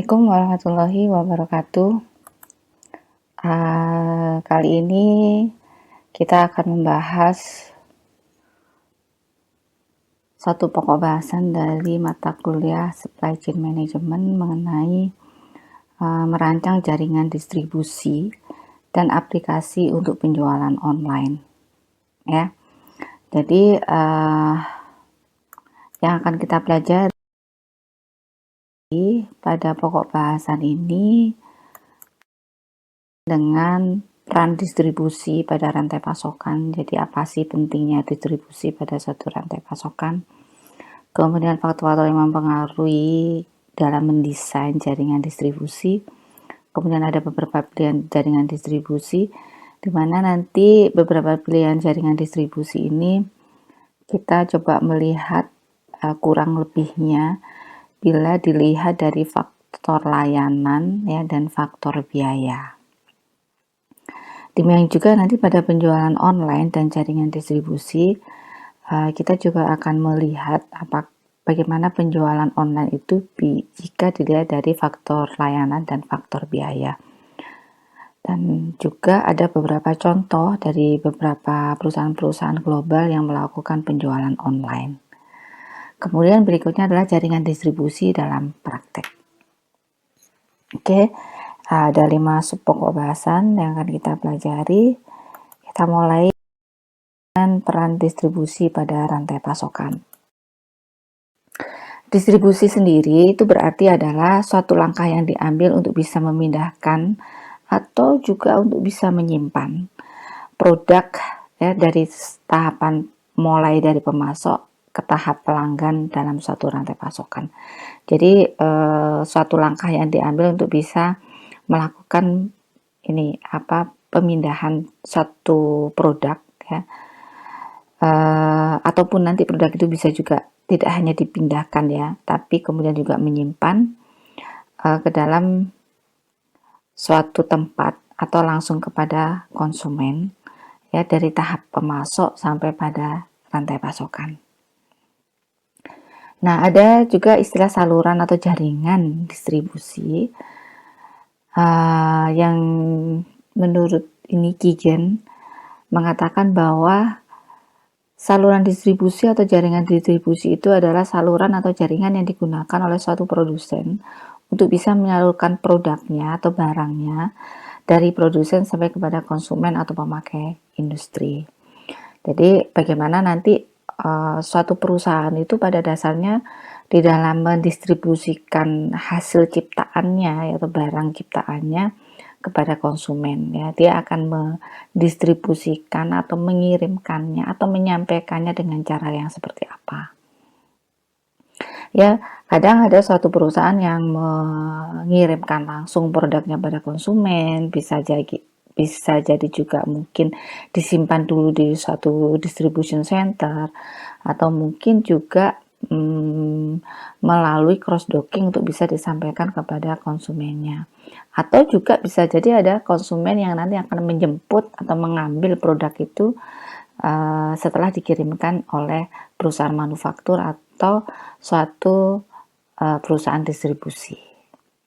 Assalamualaikum warahmatullahi wabarakatuh. Kali ini kita akan membahas satu pokok bahasan dari mata kuliah Supply Chain Management mengenai merancang jaringan distribusi dan aplikasi untuk penjualan online. Ya, jadi yang akan kita pelajari pada pokok bahasan ini dengan peran distribusi pada rantai pasokan. Jadi apa sih pentingnya distribusi pada suatu rantai pasokan? Kemudian faktor-faktor yang mempengaruhi dalam mendesain jaringan distribusi. Kemudian ada beberapa pilihan jaringan distribusi, di mana nanti beberapa pilihan jaringan distribusi ini kita coba melihat kurang lebihnya bila dilihat dari faktor layanan ya dan faktor biaya. Demikian juga nanti pada penjualan online dan jaringan distribusi, kita juga akan melihat bagaimana penjualan online itu jika dilihat dari faktor layanan dan faktor biaya. Dan juga ada beberapa contoh dari beberapa perusahaan-perusahaan global yang melakukan penjualan online. Kemudian berikutnya adalah jaringan distribusi dalam praktek. Oke. Ada 5 sub pokok bahasan yang akan kita pelajari. Kita mulai dengan peran distribusi pada rantai pasokan. Distribusi sendiri itu berarti adalah suatu langkah yang diambil untuk bisa memindahkan atau juga untuk bisa menyimpan produk ya, dari tahapan mulai dari pemasok ke tahap pelanggan dalam suatu rantai pasokan. Jadi suatu langkah yang diambil untuk bisa melakukan pemindahan satu produk ya, ataupun nanti produk itu bisa juga tidak hanya dipindahkan ya, tapi kemudian juga menyimpan ke dalam suatu tempat atau langsung kepada konsumen ya, dari tahap pemasok sampai pada rantai pasokan. Nah, ada juga istilah saluran atau jaringan distribusi yang menurut ini Kigen mengatakan bahwa saluran distribusi atau jaringan distribusi itu adalah saluran atau jaringan yang digunakan oleh suatu produsen untuk bisa menyalurkan produknya atau barangnya dari produsen sampai kepada konsumen atau pemakai industri. Jadi bagaimana nanti suatu perusahaan itu pada dasarnya di dalam mendistribusikan hasil ciptaannya atau barang ciptaannya kepada konsumen ya, dia akan mendistribusikan atau mengirimkannya atau menyampaikannya dengan cara yang seperti apa ya. Kadang ada suatu perusahaan yang mengirimkan langsung produknya pada konsumen, bisa jadi juga mungkin disimpan dulu di suatu distribution center, atau mungkin juga melalui cross docking untuk bisa disampaikan kepada konsumennya, atau juga bisa jadi ada konsumen yang nanti akan menjemput atau mengambil produk itu setelah dikirimkan oleh perusahaan manufaktur atau suatu perusahaan distribusi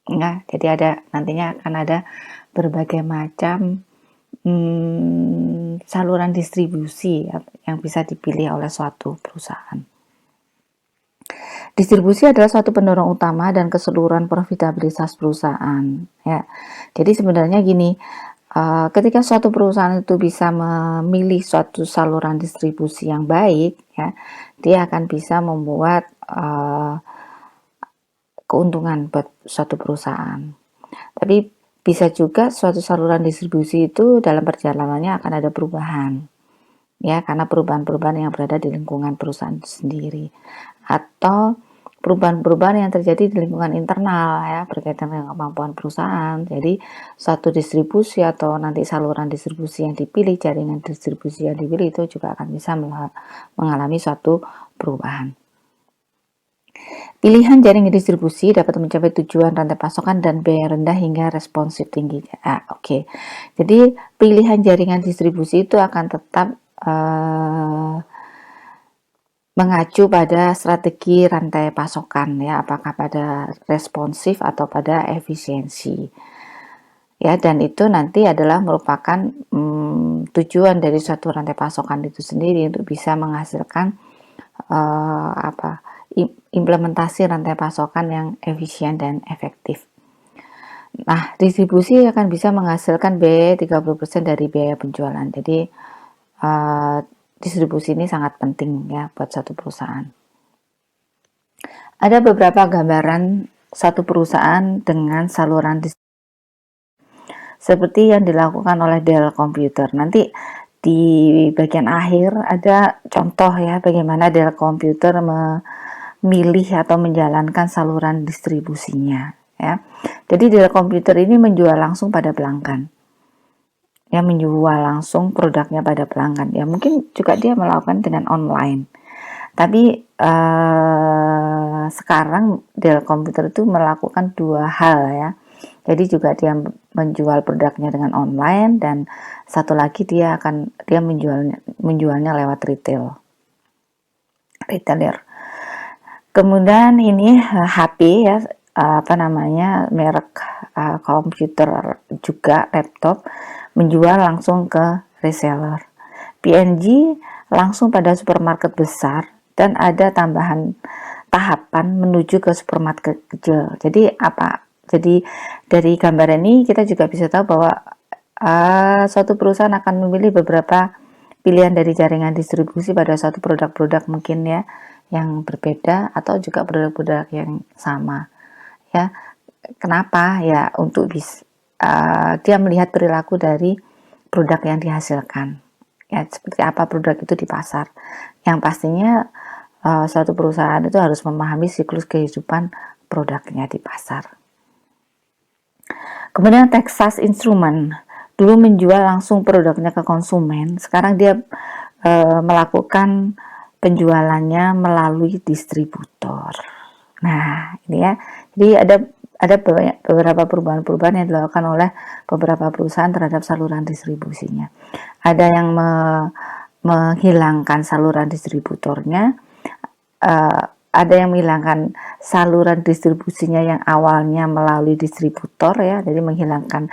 ya. Jadi nantinya akan ada berbagai macam saluran distribusi yang bisa dipilih oleh suatu perusahaan. Distribusi adalah suatu pendorong utama dan keseluruhan profitabilitas perusahaan ya. Jadi sebenarnya gini, ketika suatu perusahaan itu bisa memilih suatu saluran distribusi yang baik ya, dia akan bisa membuat keuntungan buat suatu perusahaan. Tapi bisa juga suatu saluran distribusi itu dalam perjalanannya akan ada perubahan ya, karena perubahan-perubahan yang berada di lingkungan perusahaan itu sendiri, atau perubahan-perubahan yang terjadi di lingkungan internal ya, berkaitan dengan kemampuan perusahaan. Jadi suatu distribusi atau nanti saluran distribusi yang dipilih, jaringan distribusi yang dipilih itu juga akan bisa mengalami suatu perubahan. Pilihan jaringan distribusi dapat mencapai tujuan rantai pasokan dan biaya rendah hingga responsif tinggi. Oke. Jadi pilihan jaringan distribusi itu akan tetap mengacu pada strategi rantai pasokan ya, apakah pada responsif atau pada efisiensi. Ya, dan itu nanti adalah merupakan tujuan dari suatu rantai pasokan itu sendiri untuk bisa menghasilkan implementasi rantai pasokan yang efisien dan efektif. Nah, distribusi akan bisa menghasilkan biaya 30% dari biaya penjualan. Jadi distribusi ini sangat penting ya buat satu perusahaan. Ada beberapa gambaran satu perusahaan dengan saluran distribusi seperti yang dilakukan oleh Dell Computer. Nanti di bagian akhir ada contoh ya bagaimana Dell Computer memilih atau menjalankan saluran distribusinya ya. Jadi Dell Computer ini menjual langsung pada pelanggan. Ya, menjual langsung produknya pada pelanggan. Ya, mungkin juga dia melakukan dengan online. Tapi sekarang Dell Computer itu melakukan dua hal ya. Jadi juga dia menjual produknya dengan online dan satu lagi dia menjualnya lewat retailer. Kemudian ini HP ya, merek komputer juga laptop menjual langsung ke reseller. P&G langsung pada supermarket besar dan ada tambahan tahapan menuju ke supermarket kecil. Jadi Jadi dari gambar ini kita juga bisa tahu bahwa suatu perusahaan akan memilih beberapa pilihan dari jaringan distribusi pada suatu produk-produk mungkin ya yang berbeda atau juga produk-produk yang sama ya. Kenapa ya? Untuk dia melihat perilaku dari produk yang dihasilkan ya, seperti apa produk itu di pasar. Yang pastinya suatu perusahaan itu harus memahami siklus kehidupan produknya di pasar. Kemudian Texas Instruments dulu menjual langsung produknya ke konsumen, sekarang dia melakukan penjualannya melalui distributor. Nah, ini ya. Jadi ada beberapa perubahan-perubahan yang dilakukan oleh beberapa perusahaan terhadap saluran distribusinya. Ada yang menghilangkan saluran distributornya, ada yang menghilangkan saluran distribusinya yang awalnya melalui distributor ya, jadi menghilangkan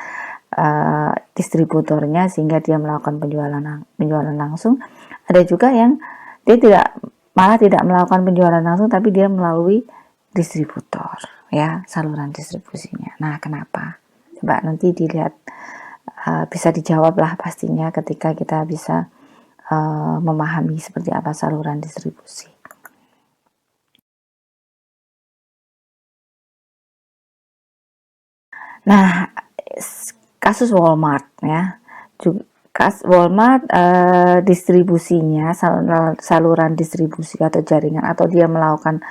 distributornya sehingga dia melakukan penjualan langsung. Ada juga yang dia tidak melakukan penjualan langsung tapi dia melalui distributor ya, saluran distribusinya. Nah, kenapa? Coba nanti dilihat, bisa dijawab lah pastinya ketika kita bisa memahami seperti apa saluran distribusi. Nah, kasus Walmart ya, Walmart distribusinya saluran distribusi atau jaringan atau dia melakukan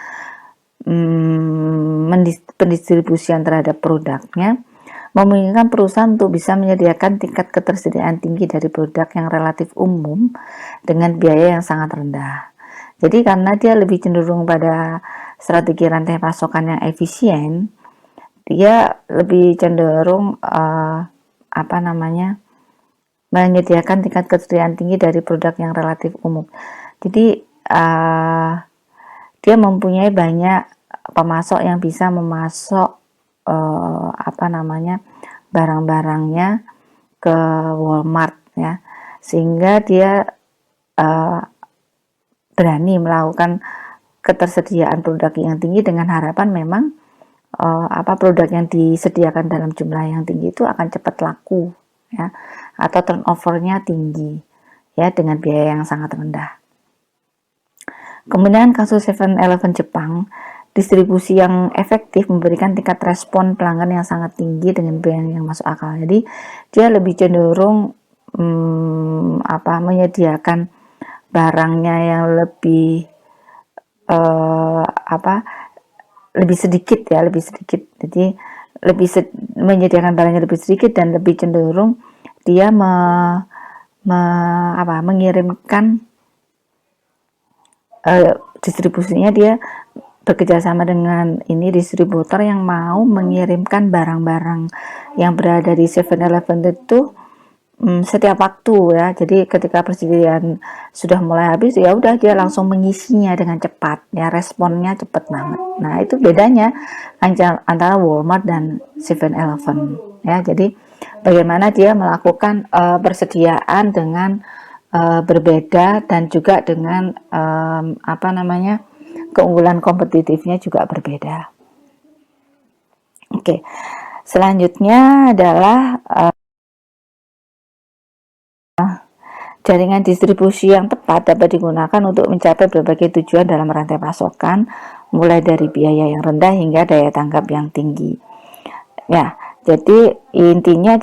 pendistribusian terhadap produknya memungkinkan perusahaan untuk bisa menyediakan tingkat ketersediaan tinggi dari produk yang relatif umum dengan biaya yang sangat rendah. Jadi karena dia lebih cenderung pada strategi rantai pasokan yang efisien, dia lebih cenderung menyediakan tingkat ketersediaan tinggi dari produk yang relatif umum. Jadi dia mempunyai banyak pemasok yang bisa memasok barang-barangnya ke Walmart ya, sehingga dia berani melakukan ketersediaan produk yang tinggi dengan harapan memang produk yang disediakan dalam jumlah yang tinggi itu akan cepat laku ya, atau turnovernya tinggi ya dengan biaya yang sangat rendah. Kemudian kasus 7-Eleven Jepang, distribusi yang efektif memberikan tingkat respon pelanggan yang sangat tinggi dengan biaya yang masuk akal. Jadi dia lebih cenderung menyediakan barangnya yang lebih lebih sedikit. Jadi menyediakan barangnya lebih sedikit dan lebih cenderung dia mengirimkan distribusinya, dia bekerjasama dengan distributor yang mau mengirimkan barang-barang yang berada di 7-Eleven itu setiap waktu ya. Jadi ketika persediaan sudah mulai habis, ya udah dia langsung mengisinya dengan cepat ya, responnya cepat banget. Nah, itu bedanya antara Walmart dan 7-Eleven ya. Jadi bagaimana dia melakukan persediaan dengan berbeda, dan juga dengan keunggulan kompetitifnya juga berbeda. Oke, selanjutnya adalah jaringan distribusi yang tepat dapat digunakan untuk mencapai berbagai tujuan dalam rantai pasokan, mulai dari biaya yang rendah hingga daya tanggap yang tinggi. Ya, jadi intinya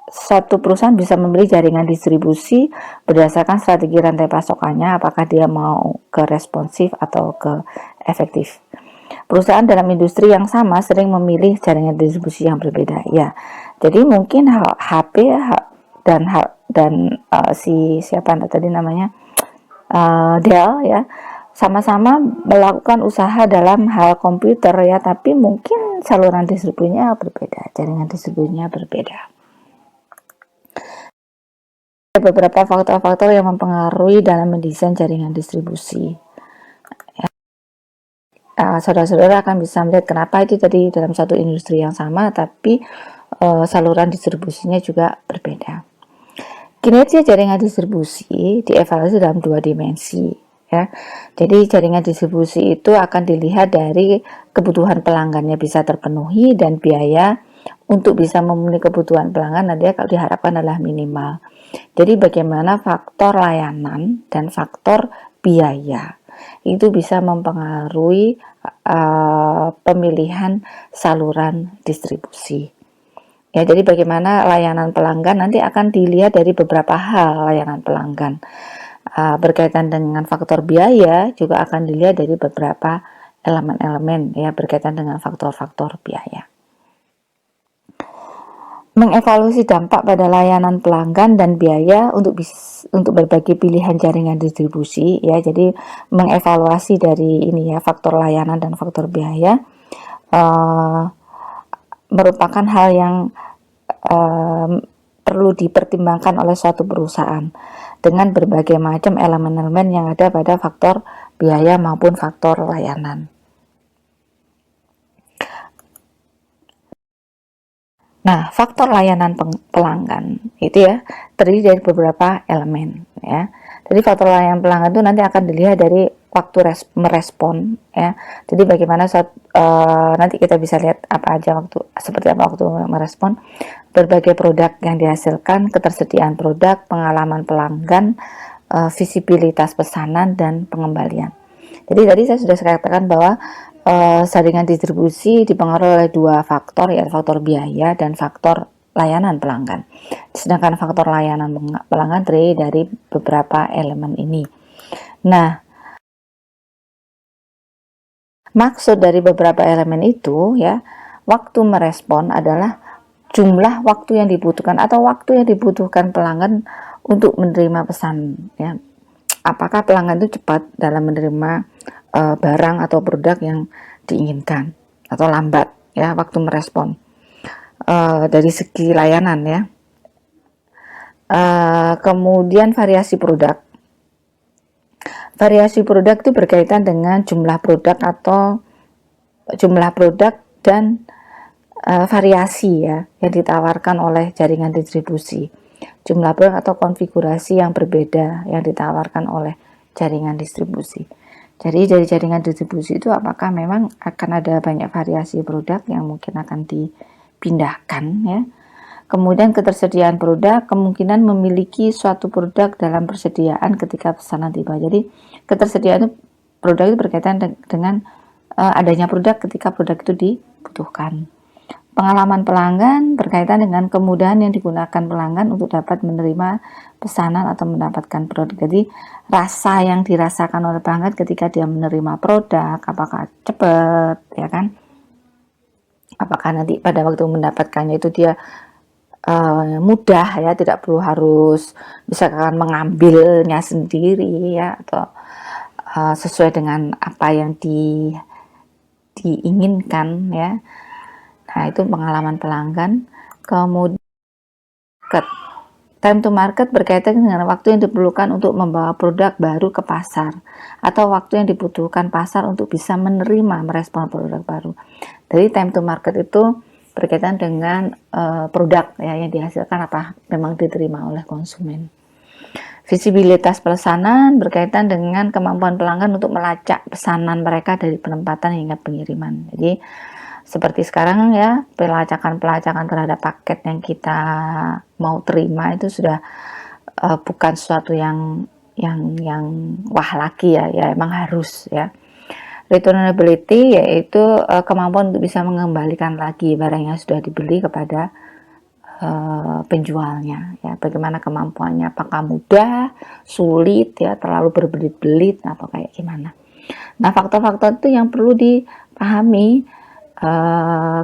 satu perusahaan bisa memilih jaringan distribusi berdasarkan strategi rantai pasokannya, apakah dia mau ke responsif atau ke efektif. Perusahaan dalam industri yang sama sering memilih jaringan distribusi yang berbeda. Ya, jadi mungkin HP dan si siapa tadi namanya Dell ya, sama-sama melakukan usaha dalam hal komputer ya, tapi mungkin saluran distribusinya berbeda, jaringan distribusinya berbeda. Ada beberapa faktor-faktor yang mempengaruhi dalam mendesain jaringan distribusi. Saudara-saudara akan bisa melihat kenapa itu tadi dalam satu industri yang sama, tapi saluran distribusinya juga berbeda. Kinerja jaringan distribusi dievaluasi dalam 2 dimensi ya. Jadi jaringan distribusi itu akan dilihat dari kebutuhan pelanggannya bisa terpenuhi dan biaya untuk bisa memenuhi kebutuhan pelanggan nanti kalau diharapkan adalah minimal. Jadi bagaimana faktor layanan dan faktor biaya itu bisa mempengaruhi pemilihan saluran distribusi. Ya, jadi bagaimana layanan pelanggan nanti akan dilihat dari beberapa hal layanan pelanggan. Berkaitan dengan faktor biaya juga akan dilihat dari beberapa elemen-elemen ya, berkaitan dengan faktor-faktor biaya. Mengevaluasi dampak pada layanan pelanggan dan biaya untuk berbagai pilihan jaringan distribusi ya. Jadi mengevaluasi dari ini ya, faktor layanan dan faktor biaya merupakan hal yang perlu dipertimbangkan oleh suatu perusahaan dengan berbagai macam elemen-elemen yang ada pada faktor biaya maupun faktor layanan. Nah, faktor layanan pelanggan itu ya terdiri dari beberapa elemen ya. Jadi faktor layanan pelanggan itu nanti akan dilihat dari waktu merespon ya. Jadi bagaimana nanti kita bisa lihat seperti apa waktu merespon, berbagai produk yang dihasilkan, ketersediaan produk, pengalaman pelanggan, visibilitas pesanan dan pengembalian. Jadi tadi saya sudah katakan bahwa jaringan distribusi dipengaruhi oleh 2 faktor, yaitu faktor biaya dan faktor layanan pelanggan. Sedangkan faktor layanan pelanggan terdiri dari beberapa elemen ini. Nah, maksud dari beberapa elemen itu ya, waktu merespon adalah jumlah waktu yang dibutuhkan atau waktu yang dibutuhkan pelanggan untuk menerima pesan ya. Apakah pelanggan itu cepat dalam menerima barang atau produk yang diinginkan atau lambat ya waktu merespon dari segi layanan ya. Kemudian variasi produk itu berkaitan dengan jumlah produk dan variasi ya yang ditawarkan oleh jaringan distribusi, jumlah produk atau konfigurasi yang berbeda yang ditawarkan oleh jaringan distribusi. Jadi dari jaringan distribusi itu apakah memang akan ada banyak variasi produk yang mungkin akan dipindahkan ya. Kemudian ketersediaan produk, kemungkinan memiliki suatu produk dalam persediaan ketika pesanan tiba. Jadi ketersediaan produk itu berkaitan dengan adanya produk ketika produk itu dibutuhkan. Pengalaman pelanggan berkaitan dengan kemudahan yang digunakan pelanggan untuk dapat menerima pesanan atau mendapatkan produk. Jadi rasa yang dirasakan oleh pelanggan ketika dia menerima produk, apakah cepat ya kan, apakah nanti pada waktu mendapatkannya itu dia mudah ya, tidak perlu harus misalkan mengambilnya sendiri ya, atau sesuai dengan apa yang diinginkan ya. Nah, itu pengalaman pelanggan. Kemudian Time to market berkaitan dengan waktu yang diperlukan untuk membawa produk baru ke pasar, atau waktu yang dibutuhkan pasar untuk bisa menerima merespon produk baru. Jadi time to market itu berkaitan dengan produk ya, yang dihasilkan apa memang diterima oleh konsumen. Visibilitas pesanan berkaitan dengan kemampuan pelanggan untuk melacak pesanan mereka dari penempatan hingga pengiriman. Jadi seperti sekarang ya, pelacakan terhadap paket yang kita mau terima itu sudah bukan sesuatu yang wah lagi ya, emang harus ya. Returnability yaitu kemampuan untuk bisa mengembalikan lagi barang yang sudah dibeli kepada penjualnya ya. Bagaimana kemampuannya, apakah mudah, sulit ya, terlalu berbelit-belit atau kayak gimana. Nah, faktor-faktor itu yang perlu dipahami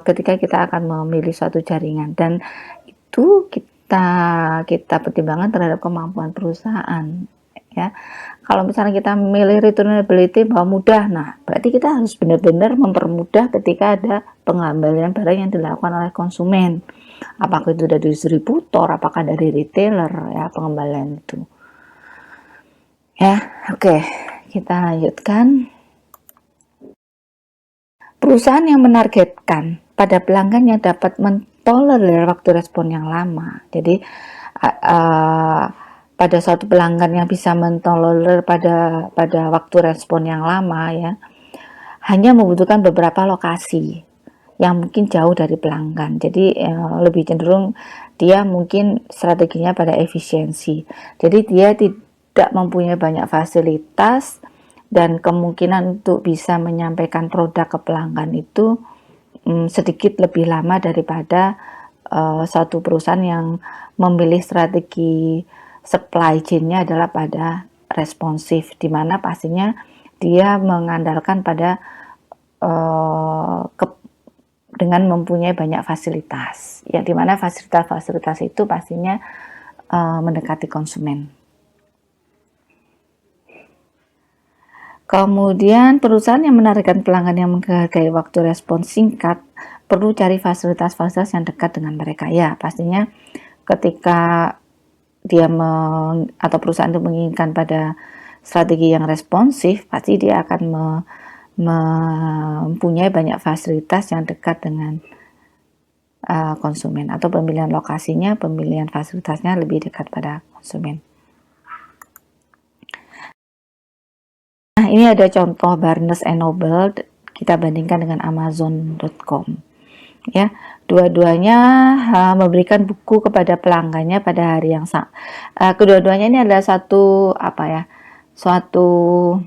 ketika kita akan memilih suatu jaringan, dan itu kita pertimbangkan terhadap kemampuan perusahaan ya. Kalau misalnya kita memilih returnability bahwa mudah, nah berarti kita harus benar-benar mempermudah ketika ada pengembalian barang yang dilakukan oleh konsumen, apakah itu dari distributor, apakah dari retailer ya, pengembalian itu ya. Oke, kita lanjutkan. Perusahaan yang menargetkan pada pelanggan yang dapat mentolerir waktu respon yang lama. Jadi pada suatu pelanggan yang bisa mentolerir pada waktu respon yang lama ya, hanya membutuhkan beberapa lokasi yang mungkin jauh dari pelanggan. Jadi lebih cenderung dia mungkin strateginya pada efisiensi. Jadi dia tidak mempunyai banyak fasilitas, dan kemungkinan untuk bisa menyampaikan produk ke pelanggan itu sedikit lebih lama daripada satu perusahaan yang memilih strategi supply chain-nya adalah pada responsif, di mana pastinya dia mengandalkan pada dengan mempunyai banyak fasilitas, ya, di mana fasilitas-fasilitas itu pastinya mendekati konsumen. Kemudian perusahaan yang menargetkan pelanggan yang menghargai waktu respon singkat perlu cari fasilitas-fasilitas yang dekat dengan mereka ya. Pastinya ketika dia atau perusahaan itu menginginkan pada strategi yang responsif, pasti dia akan mempunyai banyak fasilitas yang dekat dengan konsumen, atau pemilihan lokasinya, pemilihan fasilitasnya lebih dekat pada konsumen. Nah, ini ada contoh Barnes & Noble, kita bandingkan dengan Amazon.com. Ya, dua-duanya memberikan buku kepada pelanggannya pada hari yang sama. Kedua-duanya ini adalah suatu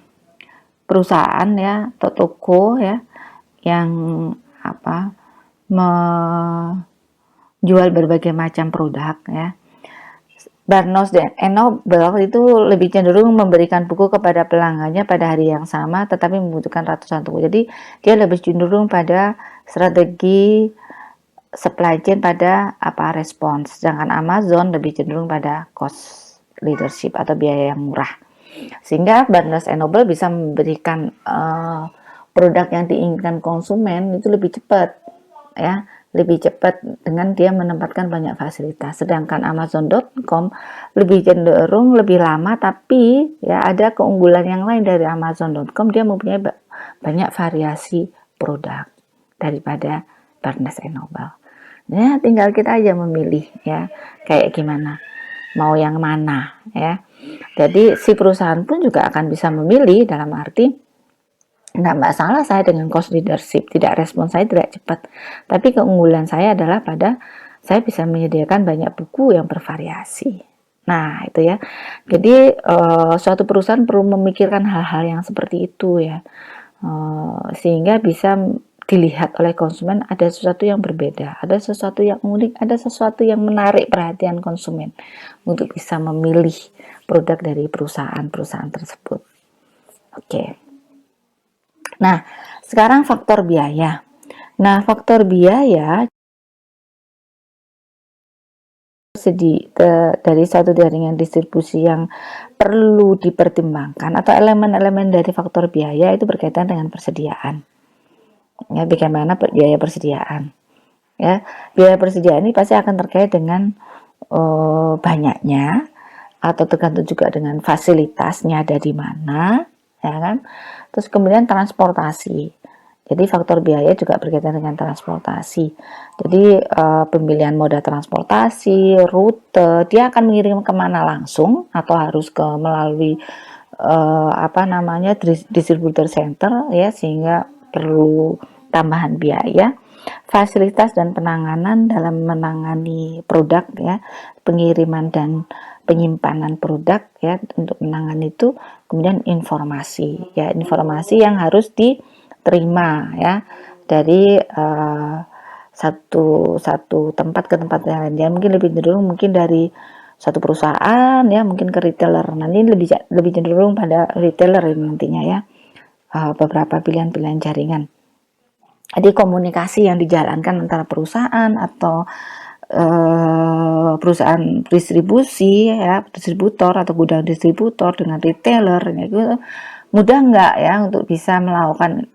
perusahaan ya, atau toko ya, yang menjual berbagai macam produk ya. Barnes & Noble itu lebih cenderung memberikan buku kepada pelanggannya pada hari yang sama, tetapi membutuhkan ratusan toko. Jadi dia lebih cenderung pada strategi supply chain pada respons. Sedangkan Amazon lebih cenderung pada cost leadership atau biaya yang murah. Sehingga Barnes & Noble bisa memberikan produk yang diinginkan konsumen itu lebih cepat ya. Lebih cepat dengan dia menempatkan banyak fasilitas. Sedangkan Amazon.com lebih cenderung lebih lama, tapi ya ada keunggulan yang lain dari Amazon.com, dia mempunyai banyak variasi produk daripada Barnes & Noble. Ya, tinggal kita aja memilih ya, kayak gimana, mau yang mana ya. Jadi si perusahaan pun juga akan bisa memilih, dalam arti nggak masalah saya dengan cost leadership, tidak respon saya tidak cepat, tapi keunggulan saya adalah pada saya bisa menyediakan banyak buku yang bervariasi. Nah itu ya, jadi suatu perusahaan perlu memikirkan hal-hal yang seperti itu ya, sehingga bisa dilihat oleh konsumen ada sesuatu yang berbeda, ada sesuatu yang unik, ada sesuatu yang menarik perhatian konsumen untuk bisa memilih produk dari perusahaan-perusahaan tersebut. Oke. Nah, sekarang faktor biaya. Nah, faktor biaya dari satu jaringan distribusi yang perlu dipertimbangkan, atau elemen-elemen dari faktor biaya itu berkaitan dengan persediaan. Ya, bagaimana biaya persediaan? Ya, biaya persediaan ini pasti akan terkait dengan banyaknya, atau tergantung juga dengan fasilitasnya ada di mana, ya kan. Terus kemudian transportasi. Jadi faktor biaya juga berkaitan dengan transportasi. Jadi pemilihan moda transportasi, rute, dia akan mengirim kemana langsung atau harus melalui distributor center, ya, sehingga perlu tambahan biaya. Fasilitas dan penanganan dalam menangani produk, ya, pengiriman dan penyimpanan produk, ya, untuk menangani itu. Kemudian informasi, ya, informasi yang harus diterima, ya, dari satu tempat ke tempat yang lain. Ya, mungkin lebih cenderung mungkin dari satu perusahaan, ya, mungkin ke retailer. Nanti lebih cenderung pada retailer ini nantinya, ya, beberapa pilihan-pilihan jaringan. Jadi komunikasi yang dijalankan antara perusahaan atau perusahaan distribusi, ya, distributor atau gudang distributor dengan retailer, gitu, mudah nggak, ya, untuk bisa melakukan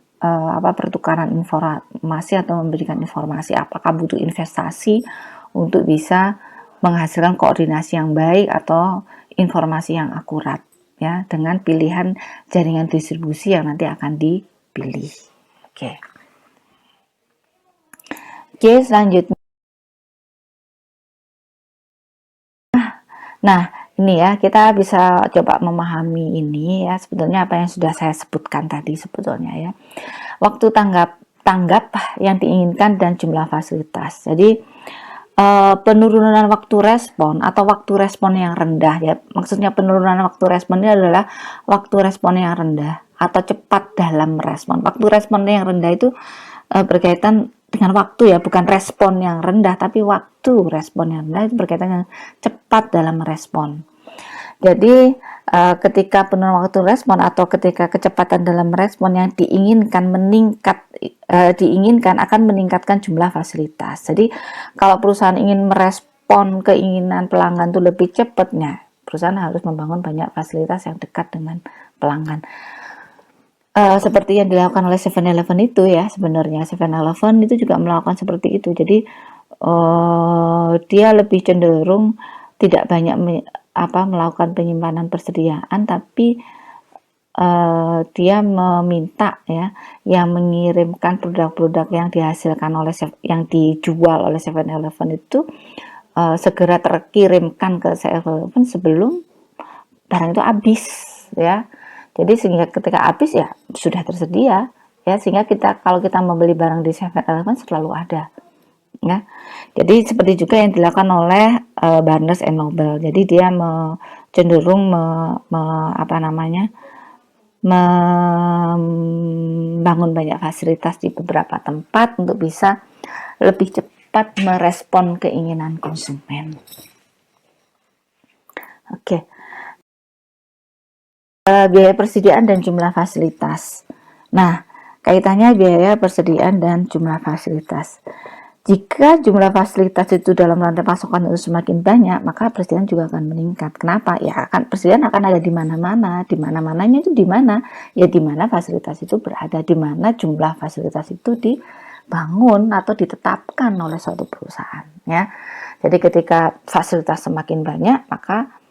pertukaran informasi atau memberikan informasi. Apakah butuh investasi untuk bisa menghasilkan koordinasi yang baik atau informasi yang akurat, ya, dengan pilihan jaringan distribusi yang nanti akan dipilih. Oke. Oke, selanjutnya. Nah, ini, ya, kita bisa coba memahami ini, ya, sebetulnya apa yang sudah saya sebutkan tadi sebetulnya, ya. Waktu tanggap yang diinginkan dan jumlah fasilitas. Jadi penurunan waktu respon atau waktu respon yang rendah, ya, maksudnya penurunan waktu respon ini adalah waktu respon yang rendah atau cepat dalam respon. Waktu respon yang rendah itu berkaitan dengan waktu, ya, bukan respon yang rendah, tapi waktu respon yang rendah itu berkaitan dengan cepat dalam merespon. Jadi ketika penurunan waktu respon atau ketika kecepatan dalam respon yang diinginkan akan meningkatkan jumlah fasilitas. Jadi kalau perusahaan ingin merespon keinginan pelanggan itu lebih cepatnya, perusahaan harus membangun banyak fasilitas yang dekat dengan pelanggan. Seperti yang dilakukan oleh 7-Eleven itu, ya, sebenarnya 7-Eleven itu juga melakukan seperti itu. Jadi dia lebih cenderung tidak banyak melakukan penyimpanan persediaan, tapi dia meminta, ya, yang mengirimkan produk-produk yang dihasilkan yang dijual oleh 7-Eleven itu segera terkirimkan ke 7-Eleven sebelum barang itu habis, ya. Jadi sehingga ketika habis, ya, sudah tersedia, ya, sehingga kalau kita membeli barang di 7-Eleven selalu ada, ya. Jadi seperti juga yang dilakukan oleh Barnes & Noble. Jadi dia cenderung membangun banyak fasilitas di beberapa tempat untuk bisa lebih cepat merespon keinginan konsumen. Oke. Biaya persediaan dan jumlah fasilitas. Nah, kaitannya biaya persediaan dan jumlah fasilitas. Jika jumlah fasilitas itu dalam rantai pasokan itu semakin banyak, maka persediaan juga akan meningkat. Kenapa? Ya, persediaan akan ada di mana-mana. Di mana-mananya itu di mana? Ya, di mana fasilitas itu berada, di mana jumlah fasilitas itu dibangun atau ditetapkan oleh suatu perusahaan, ya. Jadi ketika fasilitas semakin banyak, maka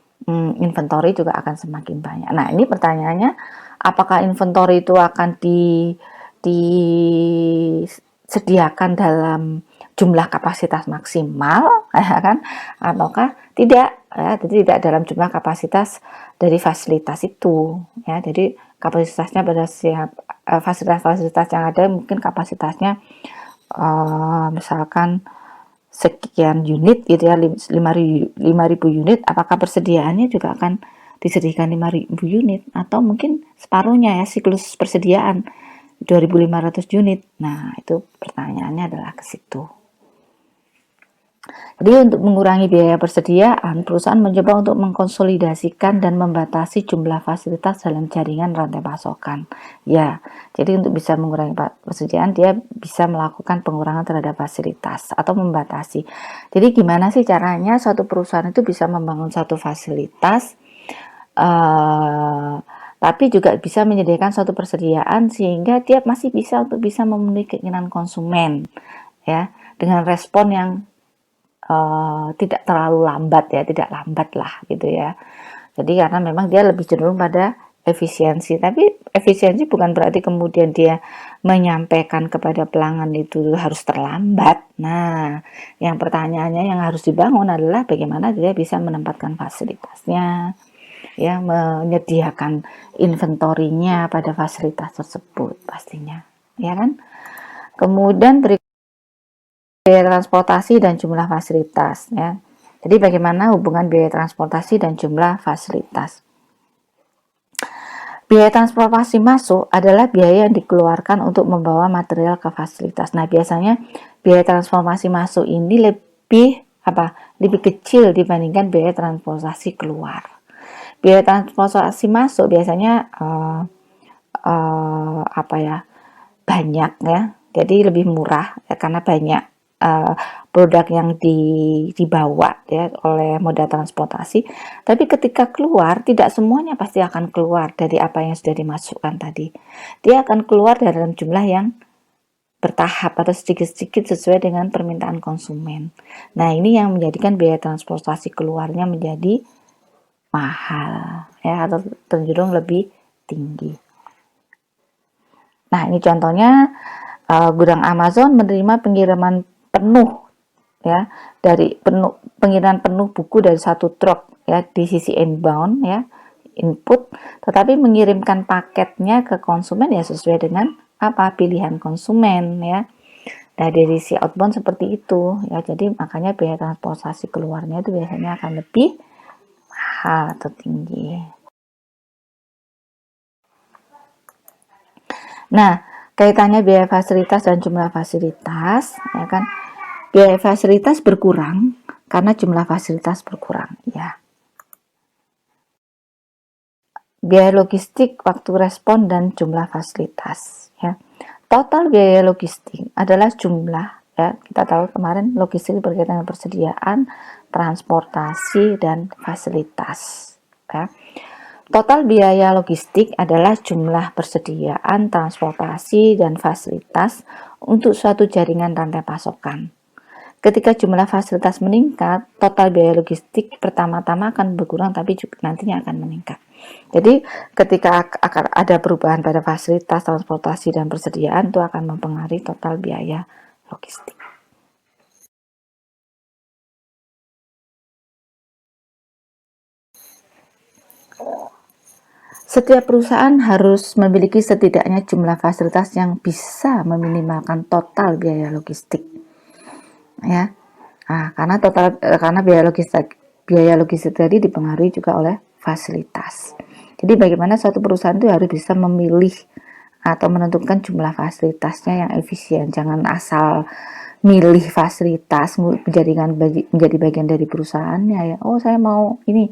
inventory juga akan semakin banyak. Nah, ini pertanyaannya, apakah inventory itu akan disediakan dalam jumlah kapasitas maksimal, ya kan, ataukah tidak, ya. Jadi tidak dalam jumlah kapasitas dari fasilitas itu, ya. Jadi kapasitasnya pada fasilitas-fasilitas yang ada mungkin kapasitasnya misalkan sekian unit, gitu, ya, 5.000 unit. Apakah persediaannya juga akan disediakan 5.000 unit atau mungkin separuhnya, ya, siklus persediaan 2.500 unit. Nah, itu pertanyaannya adalah ke situ. Jadi untuk mengurangi biaya persediaan, perusahaan mencoba untuk mengkonsolidasikan dan membatasi jumlah fasilitas dalam jaringan rantai pasokan. Ya, jadi untuk bisa mengurangi persediaan, dia bisa melakukan pengurangan terhadap fasilitas atau membatasi. Jadi gimana sih caranya suatu perusahaan itu bisa membangun satu fasilitas, tapi juga bisa menyediakan suatu persediaan sehingga dia masih bisa memenuhi keinginan konsumen, ya, dengan respon yang tidak terlalu lambat ya, tidak lambat lah gitu ya. Jadi karena memang dia lebih cenderung pada efisiensi, tapi efisiensi bukan berarti kemudian dia menyampaikan kepada pelanggan itu harus terlambat. Nah, yang pertanyaannya yang harus dibangun adalah bagaimana dia bisa menempatkan fasilitasnya, ya, menyediakan inventorinya pada fasilitas tersebut pastinya, ya kan? Kemudian biaya transportasi dan jumlah fasilitas, ya. Jadi bagaimana hubungan biaya transportasi dan jumlah fasilitas? Biaya transportasi masuk adalah biaya yang dikeluarkan untuk membawa material ke fasilitas. Nah, biasanya biaya transportasi masuk ini lebih kecil dibandingkan biaya transportasi keluar. Biaya transportasi masuk biasanya banyak ya, jadi lebih murah ya, karena banyak produk yang dibawa ya oleh moda transportasi. Tapi ketika keluar, tidak semuanya pasti akan keluar dari apa yang sudah dimasukkan tadi. Dia akan keluar dalam jumlah yang bertahap atau sedikit-sedikit sesuai dengan permintaan konsumen. Nah, ini yang menjadikan biaya transportasi keluarnya menjadi mahal ya, atau cenderung lebih tinggi. Nah, ini contohnya gudang Amazon menerima pengiriman penuh ya, dari pengiriman penuh buku dari satu truk ya di sisi inbound ya, input, tetapi mengirimkan paketnya ke konsumen ya sesuai dengan pilihan konsumen ya. Nah, dari sisi outbound seperti itu ya, jadi makanya biaya transportasi keluarnya itu biasanya akan lebih mahal atau tinggi. Nah, kaitannya biaya fasilitas dan jumlah fasilitas, ya kan? Biaya fasilitas berkurang karena jumlah fasilitas berkurang, ya. Biaya logistik, waktu respon, dan jumlah fasilitas, ya. Total biaya logistik adalah jumlah, ya. Kita tahu kemarin logistik berkaitan dengan persediaan, transportasi, dan fasilitas, ya. Total biaya logistik adalah jumlah persediaan, transportasi, dan fasilitas untuk suatu jaringan rantai pasokan. Ketika jumlah fasilitas meningkat, total biaya logistik pertama-tama akan berkurang, tapi juga nantinya akan meningkat. Jadi ketika akan ada perubahan pada fasilitas, transportasi, dan persediaan, itu akan mempengaruhi total biaya logistik. Setiap perusahaan harus memiliki setidaknya jumlah fasilitas yang bisa meminimalkan total biaya logistik. Ya. Nah, karena biaya logistik tadi dipengaruhi juga oleh fasilitas. Jadi bagaimana suatu perusahaan itu harus bisa memilih atau menentukan jumlah fasilitasnya yang efisien. Jangan asal milih fasilitas menjadi bagian dari perusahaannya ya. Oh, saya mau ini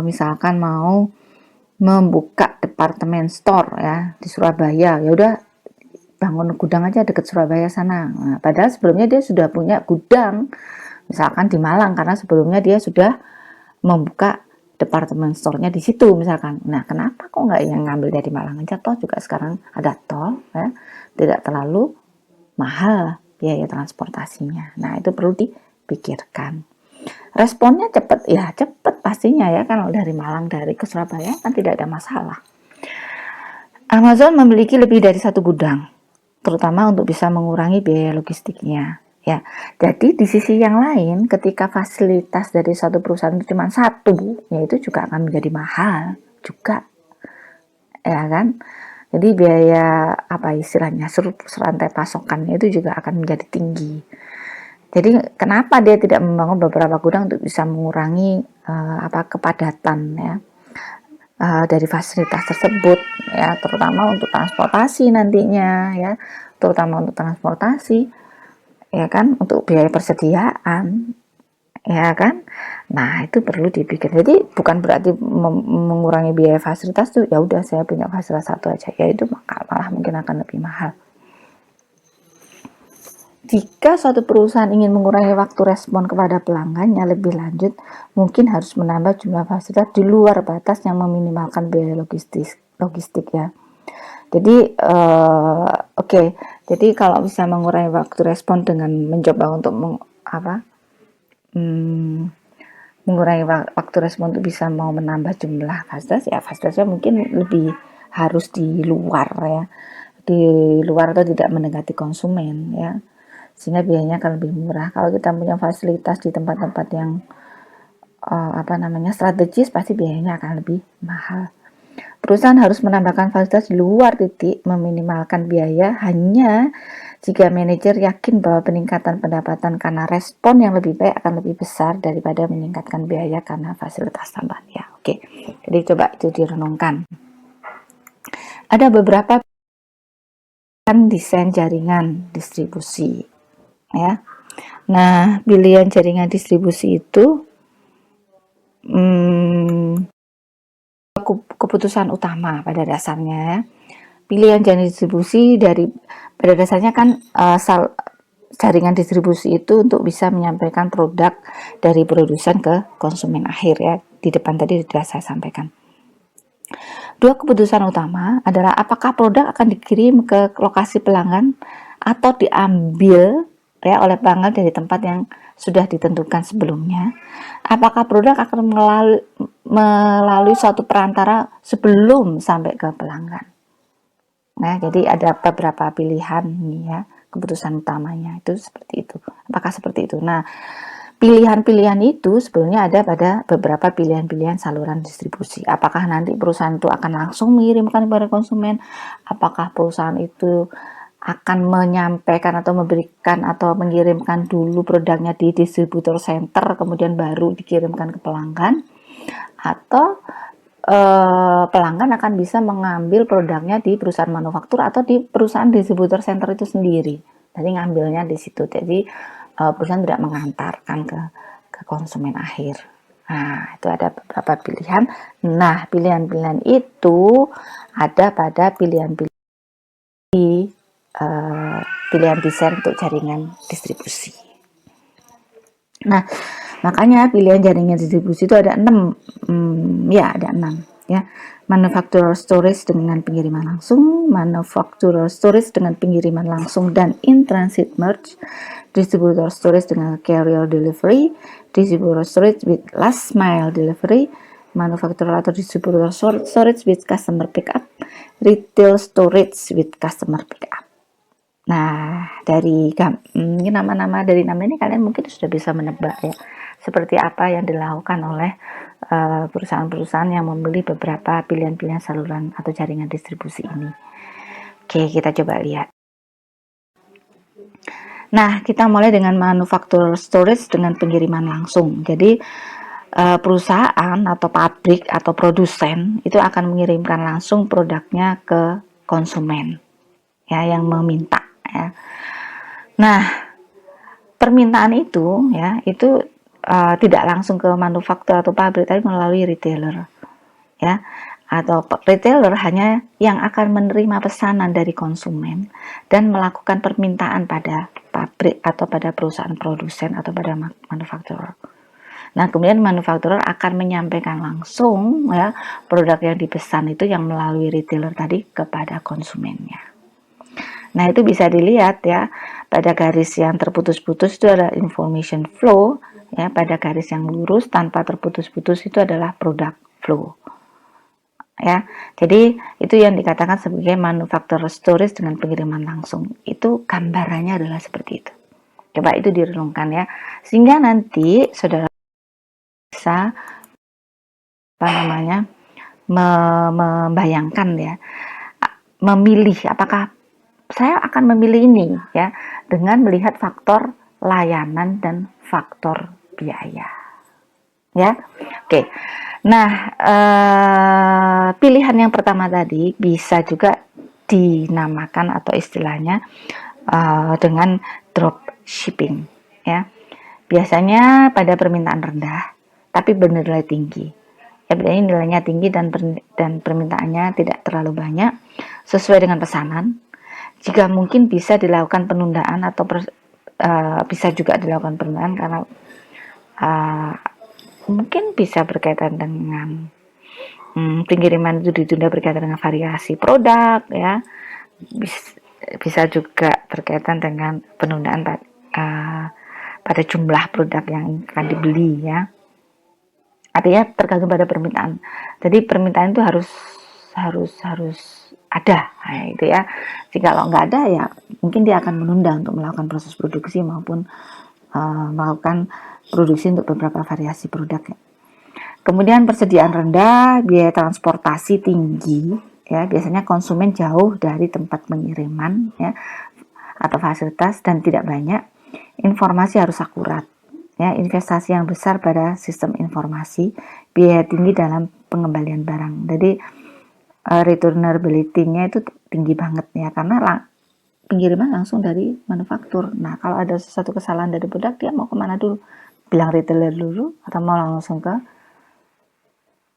misalkan mau membuka departemen store ya di Surabaya, ya udah bangun gudang aja deket Surabaya sana. Nah, padahal sebelumnya dia sudah punya gudang misalkan di Malang, karena sebelumnya dia sudah membuka departemen store-nya di situ misalkan. Nah, kenapa kok nggak yang ngambil dari Malang aja, toh juga sekarang ada tol ya, tidak terlalu mahal biaya transportasinya. Nah, itu perlu dipikirkan. Responnya cepat ya, cepat pastinya ya, kalau dari Malang dari ke Surabaya kan tidak ada masalah. Amazon memiliki lebih dari satu gudang, terutama untuk bisa mengurangi biaya logistiknya. Ya, jadi di sisi yang lain, ketika fasilitas dari satu perusahaan itu cuma satu, ya itu juga akan menjadi mahal juga, ya kan? Jadi biaya istilahnya rantai pasokannya itu juga akan menjadi tinggi. Jadi kenapa dia tidak membangun beberapa gudang untuk bisa mengurangi kepadatan ya dari fasilitas tersebut ya, terutama untuk transportasi nantinya ya, terutama untuk transportasi ya kan, untuk biaya persediaan ya kan. Nah, itu perlu dipikir. Jadi bukan berarti mengurangi biaya fasilitas tuh ya udah saya punya fasilitas satu aja, ya itu malah mungkin akan lebih mahal. Jika suatu perusahaan ingin mengurangi waktu respon kepada pelanggannya lebih lanjut, mungkin harus menambah jumlah fasilitas di luar batas yang meminimalkan biaya logistik ya. Jadi jadi kalau bisa mengurangi waktu respon dengan mencoba untuk mengurangi waktu respon untuk bisa mau menambah jumlah fasilitas, ya fasilitasnya mungkin lebih harus di luar ya, di luar atau tidak mendekati konsumen ya, sehingga biayanya akan lebih murah. Kalau kita punya fasilitas di tempat-tempat yang strategis, pasti biayanya akan lebih mahal. Perusahaan harus menambahkan fasilitas di luar meminimalkan biaya hanya jika manajer yakin bahwa peningkatan pendapatan karena respon yang lebih baik akan lebih besar daripada meningkatkan biaya karena fasilitas tambahan. Ya, oke. Jadi coba itu direnungkan. Ada beberapa desain jaringan distribusi, ya. Nah, pilihan jaringan distribusi itu keputusan utama pada dasarnya ya. Pilihan jaringan distribusi pada dasarnya kan jaringan distribusi itu untuk bisa menyampaikan produk dari produsen ke konsumen akhir ya. Di depan tadi sudah saya sampaikan. Dua keputusan utama adalah apakah produk akan dikirim ke lokasi pelanggan atau diambil ya oleh pelanggan dari tempat yang sudah ditentukan sebelumnya. Apakah produk akan melalui suatu perantara sebelum sampai ke pelanggan. Nah, jadi ada beberapa pilihan nih ya, keputusan utamanya itu seperti itu. Apakah seperti itu? Nah, pilihan-pilihan itu sebenarnya ada pada beberapa pilihan-pilihan saluran distribusi. Apakah nanti perusahaan itu akan langsung mengirimkan kepada konsumen? Apakah perusahaan itu akan menyampaikan atau memberikan atau mengirimkan dulu produknya di distributor center, kemudian baru dikirimkan ke pelanggan? Atau pelanggan akan bisa mengambil produknya di perusahaan manufaktur atau di perusahaan distributor center itu sendiri. Jadi ngambilnya di situ. Jadi perusahaan tidak mengantarkan ke konsumen akhir. Nah, itu ada beberapa pilihan. Nah, pilihan-pilihan itu ada pada pilihan-pilihan pilihan desain untuk jaringan distribusi. Nah, makanya pilihan jaringan distribusi itu ada 6. Ada 6 ya. Manufacturer storage dengan pengiriman langsung, manufacturer storage dengan pengiriman langsung dan in transit merge, distributor storage dengan carrier delivery, distributor storage with last mile delivery, manufacturer atau distributor storage with customer pickup, retail storage with customer pickup. Nah, dari nama-nama dari nama ini kalian mungkin sudah bisa menebak ya, seperti apa yang dilakukan oleh perusahaan-perusahaan yang membeli beberapa pilihan-pilihan saluran atau jaringan distribusi ini. Oke, kita coba lihat. Nah, kita mulai dengan manufacturer storage dengan pengiriman langsung. Jadi, perusahaan atau pabrik atau produsen itu akan mengirimkan langsung produknya ke konsumen ya yang meminta ya. Nah, permintaan itu ya itu tidak langsung ke manufaktur atau pabrik, tapi melalui retailer ya, atau retailer hanya yang akan menerima pesanan dari konsumen dan melakukan permintaan pada pabrik atau pada perusahaan produsen atau pada manufaktur. Nah, kemudian manufaktur akan menyampaikan langsung ya produk yang dipesan itu yang melalui retailer tadi kepada konsumennya. Nah, itu bisa dilihat ya, pada garis yang terputus-putus itu ada information flow, ya, pada garis yang lurus tanpa terputus-putus itu adalah product flow. Ya, jadi itu yang dikatakan sebagai manufacturer storage dengan pengiriman langsung. Itu gambarannya adalah seperti itu. Coba itu direnungkan ya, sehingga nanti saudara bisa membayangkan ya, memilih apakah saya akan memilih ini ya dengan melihat faktor layanan dan faktor biaya ya. Oke. Nah, pilihan yang pertama tadi bisa juga dinamakan atau istilahnya dengan drop shipping ya. Biasanya pada permintaan rendah tapi bernilai tinggi. Ya, bedanya nilainya tinggi dan permintaannya tidak terlalu banyak sesuai dengan pesanan. Jika mungkin bisa dilakukan penundaan atau bisa juga dilakukan penundaan karena mungkin bisa berkaitan dengan pengiriman itu ditunda berkaitan dengan variasi produk ya, bisa juga berkaitan dengan penundaan pada jumlah produk yang akan dibeli ya. Artinya tergantung pada permintaan. Jadi permintaan itu harus ada, nah, itu ya. Jika kalau nggak ada ya mungkin dia akan menunda untuk melakukan proses produksi maupun melakukan produksi untuk beberapa variasi produk ya. Kemudian persediaan rendah, biaya transportasi tinggi ya, biasanya konsumen jauh dari tempat pengiriman ya atau fasilitas dan tidak banyak. Informasi harus akurat ya, investasi yang besar pada sistem informasi, biaya tinggi dalam pengembalian barang. Jadi returnability-nya itu tinggi banget ya, karena pengiriman langsung dari manufaktur. Nah, kalau ada sesuatu kesalahan dari produk, dia mau kemana dulu? Bilang retailer dulu atau mau langsung ke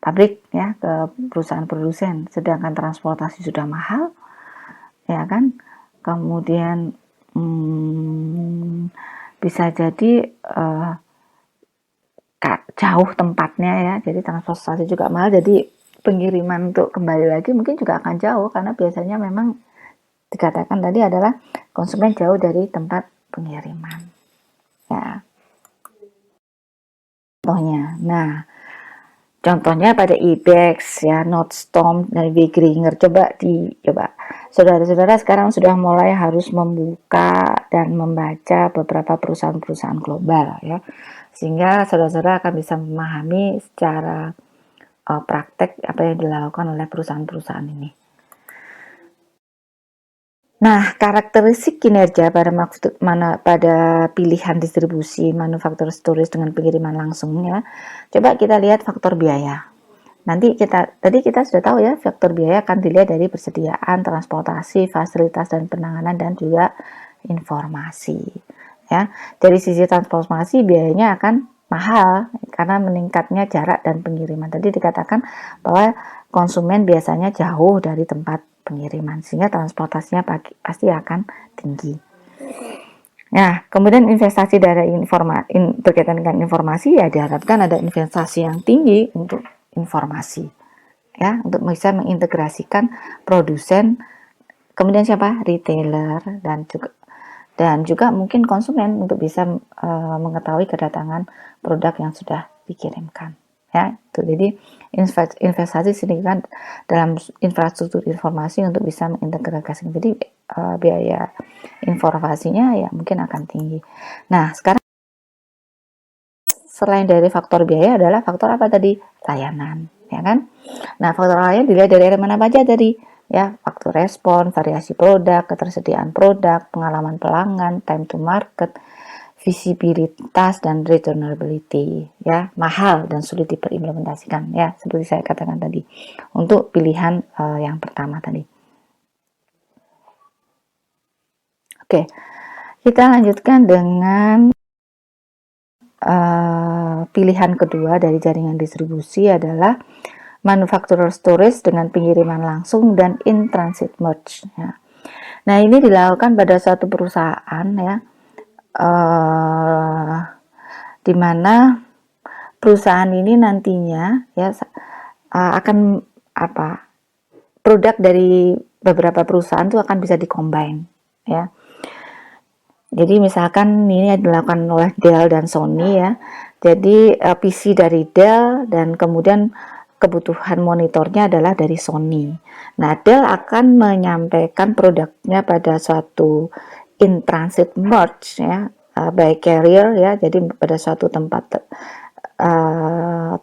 pabrik ya, ke perusahaan produsen. Sedangkan transportasi sudah mahal, ya kan? Kemudian bisa jadi jauh tempatnya ya, jadi transportasi juga mahal, jadi pengiriman untuk kembali lagi mungkin juga akan jauh, karena biasanya memang dikatakan tadi adalah konsumen jauh dari tempat pengiriman ya. Contohnya pada Ibex ya, Nordstrom dan Wegringer. Coba saudara-saudara sekarang sudah mulai harus membuka dan membaca beberapa perusahaan-perusahaan global ya, sehingga saudara-saudara akan bisa memahami secara praktek apa yang dilakukan oleh perusahaan-perusahaan ini. Nah, karakteristik kinerja pada pilihan distribusi manufaktur storage dengan pengiriman langsung ya. Coba kita lihat faktor biaya. Tadi kita sudah tahu ya, faktor biaya akan dilihat dari persediaan, transportasi, fasilitas dan penanganan, dan juga informasi. Ya, dari sisi transportasi biayanya akan mahal karena meningkatnya jarak dan pengiriman. Tadi dikatakan bahwa konsumen biasanya jauh dari tempat pengiriman, sehingga transportasinya pasti akan tinggi. Nah, kemudian investasi dari berkaitan dengan informasi ya, diharapkan ada investasi yang tinggi untuk informasi ya, untuk bisa mengintegrasikan produsen, kemudian siapa, retailer, dan juga mungkin konsumen untuk bisa mengetahui kedatangan produk yang sudah dikirimkan ya. Jadi investasi signifikan dalam infrastruktur informasi untuk bisa mengintegrasikan. Jadi biaya informasinya ya mungkin akan tinggi. Nah, sekarang selain dari faktor biaya adalah faktor apa tadi? Layanan, ya kan? Nah, faktor layanan dilihat dari mana aja tadi? Ya, faktor respon, variasi produk, ketersediaan produk, pengalaman pelanggan, time to market, visibilitas dan returnability ya, mahal dan sulit diperimplementasikan ya, seperti saya katakan tadi untuk pilihan yang pertama tadi. Oke, kita lanjutkan dengan pilihan kedua dari jaringan distribusi adalah manufacturer storage dengan pengiriman langsung dan in transit merge ya. Nah, ini dilakukan pada suatu perusahaan ya, di mana perusahaan ini nantinya ya akan produk dari beberapa perusahaan itu akan bisa dikombine ya. Jadi misalkan ini dilakukan oleh Dell dan Sony ya. Jadi PC dari Dell dan kemudian kebutuhan monitornya adalah dari Sony. Nah, Dell akan menyampaikan produknya pada suatu in transit merge ya, by carrier ya. Jadi pada suatu tempat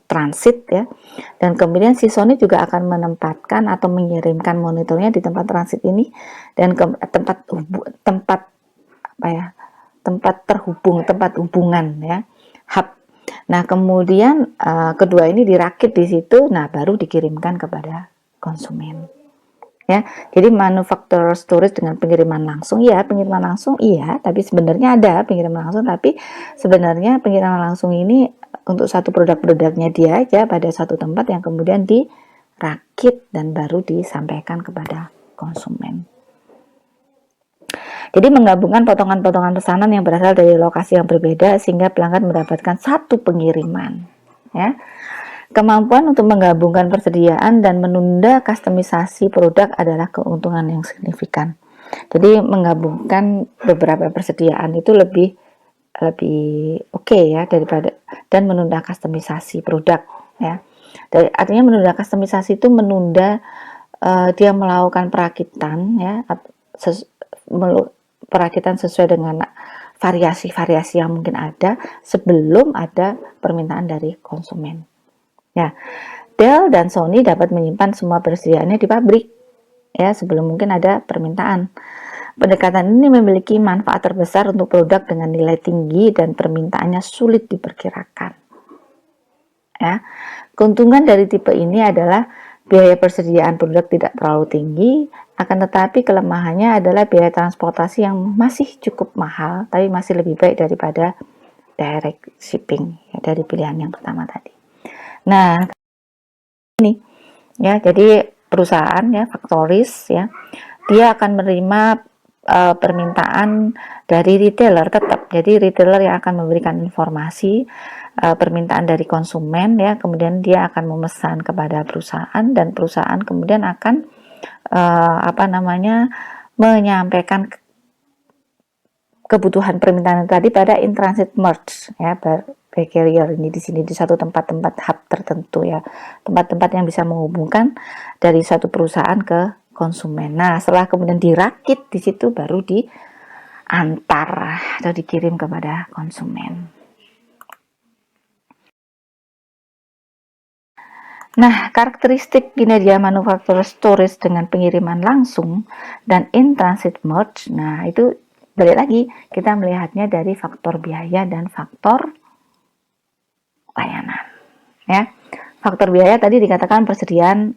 transit ya, dan kemudian si Sony juga akan menempatkan atau mengirimkan monitornya di tempat transit ini, dan tempat hubungan ya, hub. Nah, kemudian kedua ini dirakit di situ, nah baru dikirimkan kepada konsumen ya. Jadi manufacturer storage dengan pengiriman langsung ya, pengiriman langsung iya, tapi sebenarnya ada pengiriman langsung, tapi sebenarnya pengiriman langsung ini untuk satu produknya dia aja pada satu tempat yang kemudian dirakit dan baru disampaikan kepada konsumen. Jadi menggabungkan potongan-potongan pesanan yang berasal dari lokasi yang berbeda sehingga pelanggan mendapatkan satu pengiriman ya. Kemampuan untuk menggabungkan persediaan dan menunda kustomisasi produk adalah keuntungan yang signifikan. Jadi menggabungkan beberapa persediaan itu lebih oke ya daripada, dan menunda kustomisasi produk ya. Artinya menunda kustomisasi itu menunda dia melakukan perakitan ya, perakitan sesuai dengan variasi-variasi yang mungkin ada sebelum ada permintaan dari konsumen. Ya, Dell dan Sony dapat menyimpan semua persediaannya di pabrik ya sebelum mungkin ada permintaan. Pendekatan ini memiliki manfaat terbesar untuk produk dengan nilai tinggi dan permintaannya sulit diperkirakan. Ya, keuntungan dari tipe ini adalah biaya persediaan produk tidak terlalu tinggi, akan tetapi kelemahannya adalah biaya transportasi yang masih cukup mahal, tapi masih lebih baik daripada direct shipping ya, dari pilihan yang pertama tadi. Nah, ini ya, jadi perusahaan ya, factories ya, dia akan menerima permintaan dari retailer tetap. Jadi retailer yang akan memberikan informasi permintaan dari konsumen ya, kemudian dia akan memesan kepada perusahaan dan perusahaan kemudian akan menyampaikan kebutuhan permintaan tadi pada in transit merge ya, by carrier ini di sini di satu tempat-tempat hub tertentu ya, tempat-tempat yang bisa menghubungkan dari satu perusahaan ke konsumen. Nah, setelah kemudian dirakit di situ baru diantar atau dikirim kepada konsumen. Nah, karakteristik kinerja manufaktur storage dengan pengiriman langsung dan in transit merge. Nah, itu balik lagi kita melihatnya dari faktor biaya dan faktor layanan. Ya, faktor biaya tadi dikatakan persediaan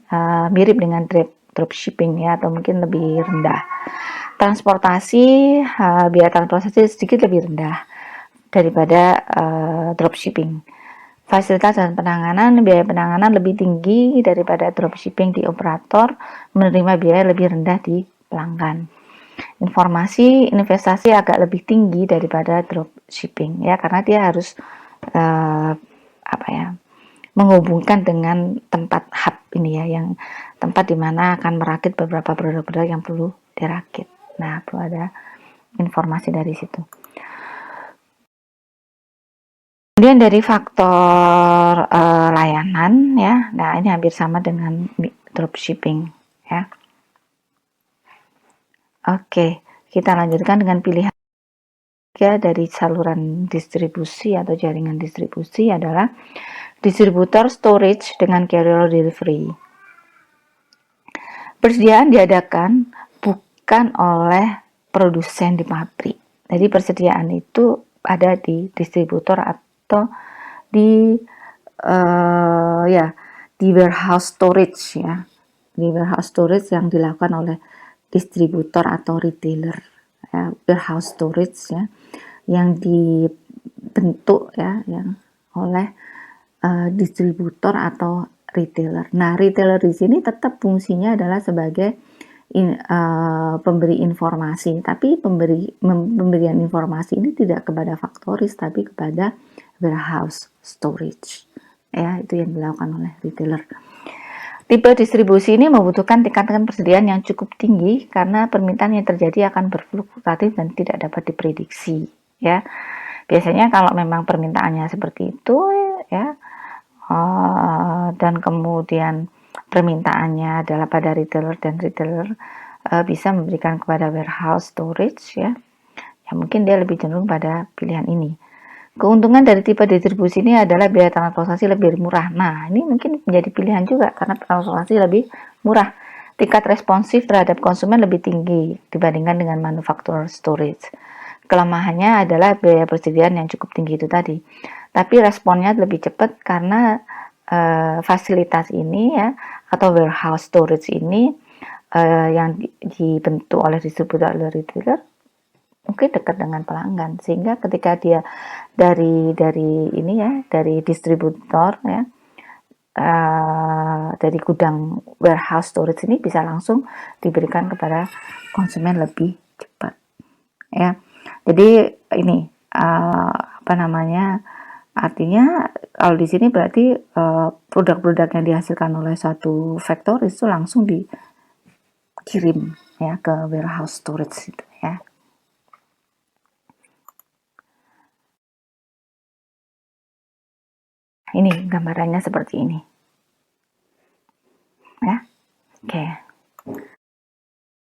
mirip dengan dropshipping ya, atau mungkin lebih rendah. Transportasi, biaya transportasi sedikit lebih rendah daripada dropshipping. Fasilitas dan penanganan, biaya penanganan lebih tinggi daripada dropshipping di operator, menerima biaya lebih rendah di pelanggan. Informasi investasi agak lebih tinggi daripada dropshipping ya, karena dia harus menghubungkan dengan tempat hub ini ya, yang tempat dimana akan merakit beberapa produk-produk yang perlu dirakit. Nah, perlu ada informasi dari situ. Kemudian dari faktor layanan ya, nah ini hampir sama dengan dropshipping ya. Oke, kita lanjutkan dengan pilihan dari saluran distribusi atau jaringan distribusi adalah distributor storage dengan carrier delivery. Persediaan diadakan bukan oleh produsen di pabrik. Jadi persediaan itu ada di distributor atau di di warehouse storage ya, di warehouse storage yang dilakukan oleh distributor atau retailer ya, warehouse storage ya, yang dibentuk ya, yang oleh distributor atau retailer. Nah, retailer di sini tetap fungsinya adalah sebagai pemberi informasi, tapi pemberian informasi ini tidak kepada faktoris tapi kepada warehouse storage ya, itu yang dilakukan oleh retailer. Tipe distribusi ini membutuhkan tingkatan persediaan yang cukup tinggi karena permintaan yang terjadi akan berfluktuatif dan tidak dapat diprediksi ya. Biasanya kalau memang permintaannya seperti itu ya, dan kemudian permintaannya adalah pada retailer dan retailer bisa memberikan kepada warehouse storage ya, mungkin dia lebih cenderung pada pilihan ini. Keuntungan dari tipe distribusi ini adalah biaya transportasi lebih murah. Nah, ini mungkin menjadi pilihan juga karena transportasi lebih murah. Tingkat responsif terhadap konsumen lebih tinggi dibandingkan dengan manufaktur storage. Kelemahannya adalah biaya persediaan yang cukup tinggi itu tadi. Tapi responnya lebih cepat karena fasilitas ini ya, atau warehouse storage ini yang dibentuk oleh distributor atau retailer mungkin dekat dengan pelanggan, sehingga ketika dia dari ini ya, dari distributor ya, dari gudang warehouse storage ini bisa langsung diberikan kepada konsumen lebih cepat ya. Jadi ini artinya kalau di sini berarti produk-produk yang dihasilkan oleh suatu factory itu langsung dikirim ya ke warehouse storage itu ya. ini gambarannya seperti ini. Ya. Oke.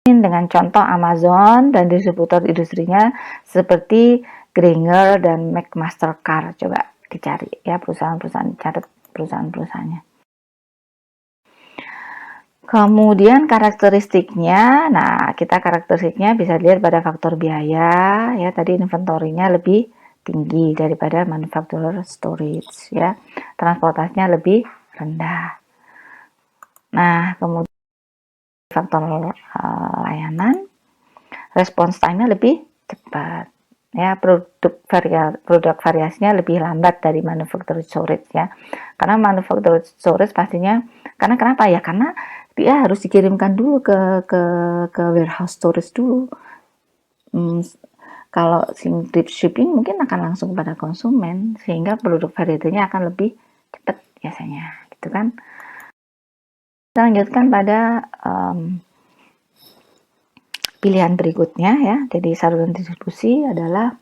Dengan contoh Amazon dan distributor industrinya seperti Grainger dan McMaster-Carr. Coba dicari ya perusahaan-perusahaan, catat perusahaan-perusahaannya. Kemudian karakteristiknya, nah kita karakteristiknya bisa lihat pada faktor biaya ya, tadi inventorinya lebih tinggi daripada manufacturer storage ya, transportasinya lebih rendah. Nah kemudian faktor layanan, response time-nya lebih cepat ya, produk variasinya lebih lambat dari manufacturer storage ya, karena manufacturer storage pastinya, karena kenapa ya, karena dia harus dikirimkan dulu ke warehouse storage dulu. Kalau drip shipping mungkin akan langsung pada konsumen, sehingga produk variasinya akan lebih cepat biasanya, gitu kan. Kita lanjutkan pada pilihan berikutnya ya. Jadi saluran distribusi adalah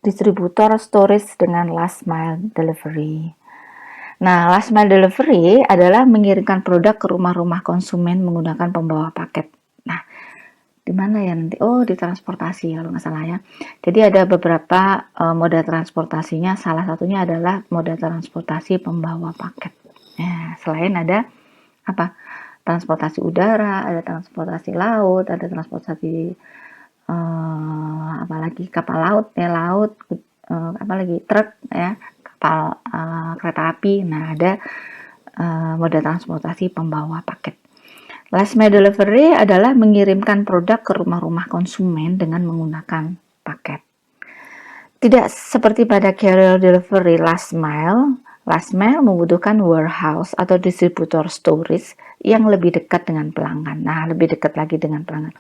distributor storage dengan last mile delivery. Nah, last mile delivery adalah mengirimkan produk ke rumah-rumah konsumen menggunakan pembawa paket. Nah, di mana ya nanti? Oh, di transportasi kalau nggak salah ya. Jadi ada beberapa moda transportasinya. Salah satunya adalah moda transportasi pembawa paket. Nah, selain ada apa? Transportasi udara, ada transportasi laut, ada transportasi apalagi kapal laut ya, apalagi truk ya, kapal kereta api. Nah, ada moda transportasi pembawa paket. Last mile delivery adalah mengirimkan produk ke rumah-rumah konsumen dengan menggunakan paket. Tidak seperti pada carrier delivery last mile membutuhkan warehouse atau distributor storage yang lebih dekat dengan pelanggan. Nah, lebih dekat lagi dengan pelanggan.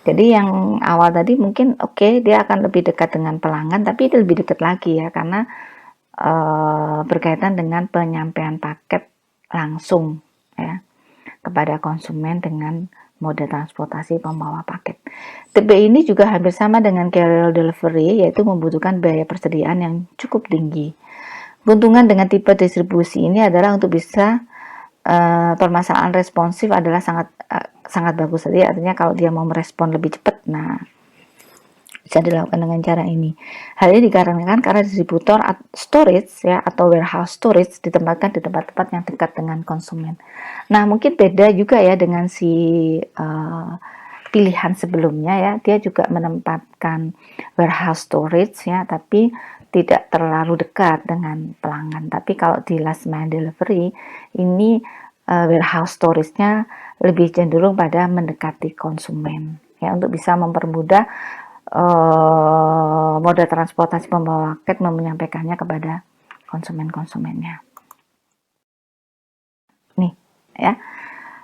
Jadi yang awal tadi mungkin dia akan lebih dekat dengan pelanggan, tapi itu lebih dekat lagi ya, karena berkaitan dengan penyampaian paket langsung ya kepada konsumen dengan moda transportasi pembawa paket. Tipe ini juga hampir sama dengan carrier delivery, yaitu membutuhkan biaya persediaan yang cukup tinggi. Keuntungan dengan tipe distribusi ini adalah untuk bisa permasalahan responsif adalah sangat bagus. Jadi artinya kalau dia mau merespon lebih cepat, nah bisa dilakukan dengan cara ini. Hal ini dikarenakan karena distributor storage ya atau warehouse storage ditempatkan di tempat-tempat yang dekat dengan konsumen. Nah, mungkin beda juga ya dengan si pilihan sebelumnya ya. Dia juga menempatkan warehouse storage ya, tapi tidak terlalu dekat dengan pelanggan. Tapi kalau di last mile delivery ini warehouse storage-nya lebih cenderung pada mendekati konsumen ya, untuk bisa mempermudah moda transportasi pembawa paket menyampaikannya kepada konsumen-konsumennya. Nih ya.